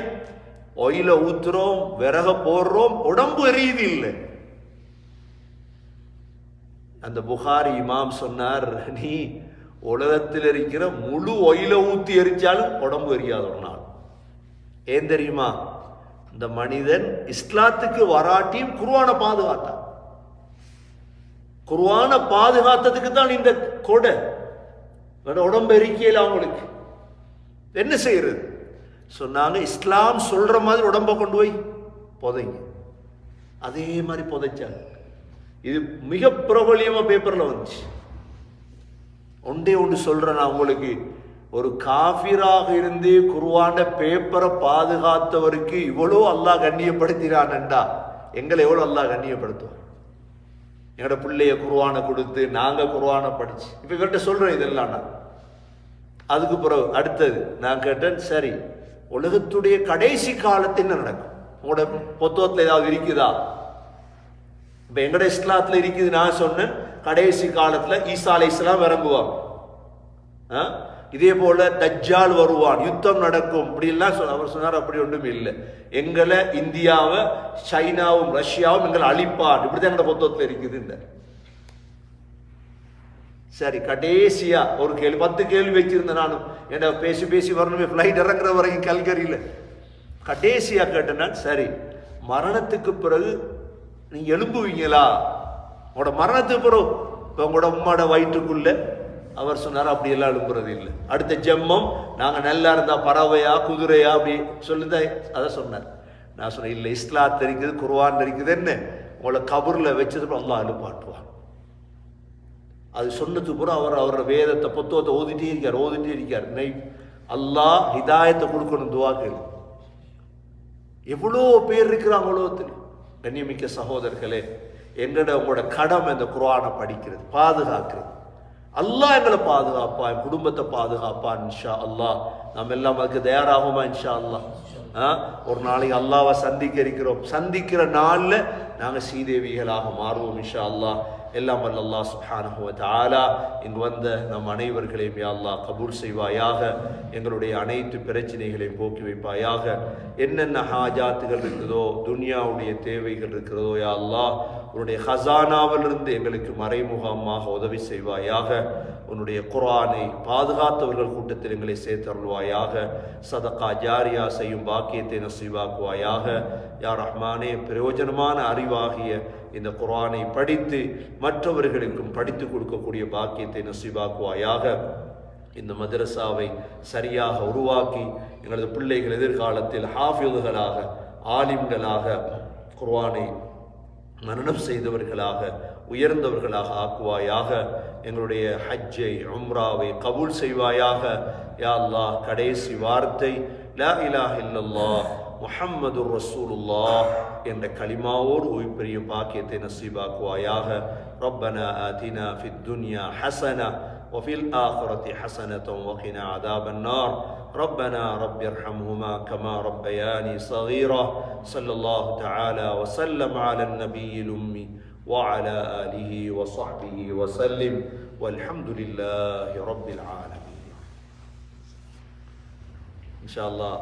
Speaker 1: ஆயில ஊத்துறோம், விறக போடுறோம், உடம்பு எரியுது இல்லை. அந்த புகாரி இமாம் சொன்னார், நீ உலகத்தில் இருக்கிற முழு ஆயில ஊத்தி எரிச்சாலும் உடம்பு எரியாத ஒரு நாள். ஏன் தெரியுமா? இந்த மனிதன் இஸ்லாத்துக்கு வராட்டியும் குர்ஆனை பாதுகாத்தான். குர்ஆனை பாதுகாத்ததுக்கு தான் இந்த கொடை. உடம்பு எரிக்கையில் அவங்களுக்கு என்ன செய்யறது? சொன்னாங்க, இஸ்லாம் சொல்ற மாதிரி உடம்ப கொண்டு போய் புதைங்க. அதே மாதிரி புதைச்சாங்க. இது மிக பிரபலியமா பேப்பர்ல வந்துச்சு. ஒன்றே ஒன்று சொல்றேன் நான் உங்களுக்கு, ஒரு காஃபிராக இருந்து குர்ஆன பேப்பரை பாதுகாத்தவருக்கு இவ்வளோ அல்லாஹ் கண்ணியப்படுத்தினான்டா, எங்களை எவ்வளோ அல்லாஹ் கண்ணியப்படுத்துவோம். எங்களோட பிள்ளைய குர்ஆனை கொடுத்து நாங்க குர்ஆனை படிச்சு இப்ப இவர்கிட்ட சொல்றேன் இதெல்லாம். நான் அதுக்கு பிறகு அடுத்தது நான் கேட்டேன், சரி உலகத்துடைய கடைசி காலத்தில் என்ன நடக்கும்? உங்களோட புத்தகத்துல ஏதாவது இருக்குதா? இப்ப எங்கட இஸ்லாத்துல இருக்குது. நான் சொன்னேன், கடைசி காலத்துல ஈசா அலைஹிஸ்ஸலாம் இறங்குவாங்க, இதே போல தஜ்ஜால் வருவான், யுத்தம் நடக்கும், இப்படி எல்லாம் அவர் சொன்னார். அப்படி ஒன்றும் இல்லை. எங்களை இந்தியாவை சைனாவும் ரஷ்யாவும் எங்களை அழிப்பான், இப்படிதான் எங்களோட புத்தகத்துல இருக்குது. சரி, கடைசியா ஒரு கேள்வி, 10 கேள்வி வச்சிருந்தேன் நானும். என்ன பேசி பேசி வரணுமே, பிளைட் இறங்குற வரைக்கும் கல்கரியில. கடைசியா கேட்டேன்னா, சரி மரணத்துக்கு பிறகு நீங்க எழும்புவீங்களா? உங்களோட மரணத்துக்கு பிறகு இப்ப உங்களோட உம்மாட வயிற்றுக்குள்ள, அவர் சொன்னார் அப்படி எல்லாம் எழும்புறது இல்லை. அடுத்த ஜென்மம் நாங்க நல்லா இருந்தா பறவையா குதிரையா அப்படி சொல்லுதா, அதை சொன்னார். நான் சொன்னேன், இல்லை இஸ்லாத் இருக்குது, குர்ஆன் இருக்குது, என்ன உங்களை கபூர்ல வச்சது அல்லாஹ் எழுப்பாட்டுவான். அது சொன்னதுக்கு பிறகு அவரோட வேதத்தை புத்தகத்தை ஓதிட்டே இருக்கார். அல்லாஹ் ஹிதாயத்தை கொடுக்கணும், துவா கேளு. எவ்வளோ பேர் இருக்கிறாங்க உலகத்தில். கண்ணியமிக்க சகோதரர்களே, எங்கட உங்களோட கடமை இந்த குர்ஆனை படிக்கிறது, பாதுகாக்கிறது. அல்லாஹ் எங்களை பாதுகாப்பா, என் குடும்பத்தை பாதுகாப்பா இன்ஷா அல்லாஹ். நம்ம எல்லாம் அதுக்கு தயாராகுமா இன்ஷா அல்லாஹ்? ஒரு நாளைக்கு அல்லாஹ்வை சந்திக்கிற நாள்ல நாங்கள் ஸ்ரீதேவிகளாக மாறுவோம் இன்ஷா அல்லாஹ். எல்லாம் வல்ல அல்லாஹ் சுப்ஹானஹு வ தஆலா இங்கு வந்த நம் அனைவர்களையும் யா அல்லாஹ் கபூல் செய்வாயாக. எங்களுடைய அனைத்து பிரச்சனைகளையும் போக்கி வைப்பாயாக. என்னென்ன ஹாஜாத்துகள் இருக்குதோ, துன்யாவுடைய தேவைகள் இருக்கிறதோ யா அல்லாஹ், உன்னுடைய ஹசானாவிலிருந்து எங்களுக்கு மறைமுகமாக உதவி செய்வாயாக. உன்னுடைய குர்ஆனை பாதுகாத்தவர்கள் கூட்டத்தில் எங்களை சேர்த்தருள்வாயாக. சதகா ஜாரியா செய்யும் பாக்கியத்தை நசீவாக்குவாயாக. யா ரஹ்மானே, பிரயோஜனமான அறிவாகிய இந்த குர்ஆனை படித்து மற்றவர்களுக்கும் படித்து கொடுக்கக்கூடிய பாக்கியத்தை நசீவாக்குவாயாக. இந்த மதரசாவை சரியாக உருவாக்கி எங்களது பிள்ளைகள் எதிர்காலத்தில் ஹாஃபிதுகளாக, ஆலிம்களாக, குர்ஆனை மனனம் செய்தவர்களாக, உயர்ந்தவர்களாக ஆக்குவாயாக. எங்களுடைய ஹஜ்ஜை, உம்ராவை கபூல் செய்வாயாக. யா அல்லாஹ், கடைசி வார்த்தை லா இலாஹ இல்லல்லாஹ் முஹம்மதுர் ரசூலுல்லாஹ் என்ற கலிமாவோடு உயிர்பெரியும் பாக்கியத்தை நசீபாக்குவாயாக. ரப்பனா ஆதினா ஃபித் துன்யா ஹஸனா وفي الآخرة حسنة وقنا عذاب النار. ربنا رب ارحمهما كما ربياني صغيرا. صلى الله تعالى وسلم على النبي الأمي وعلى آله وصحبه وسلم والحمد لله رب العالمين. إن شاء الله.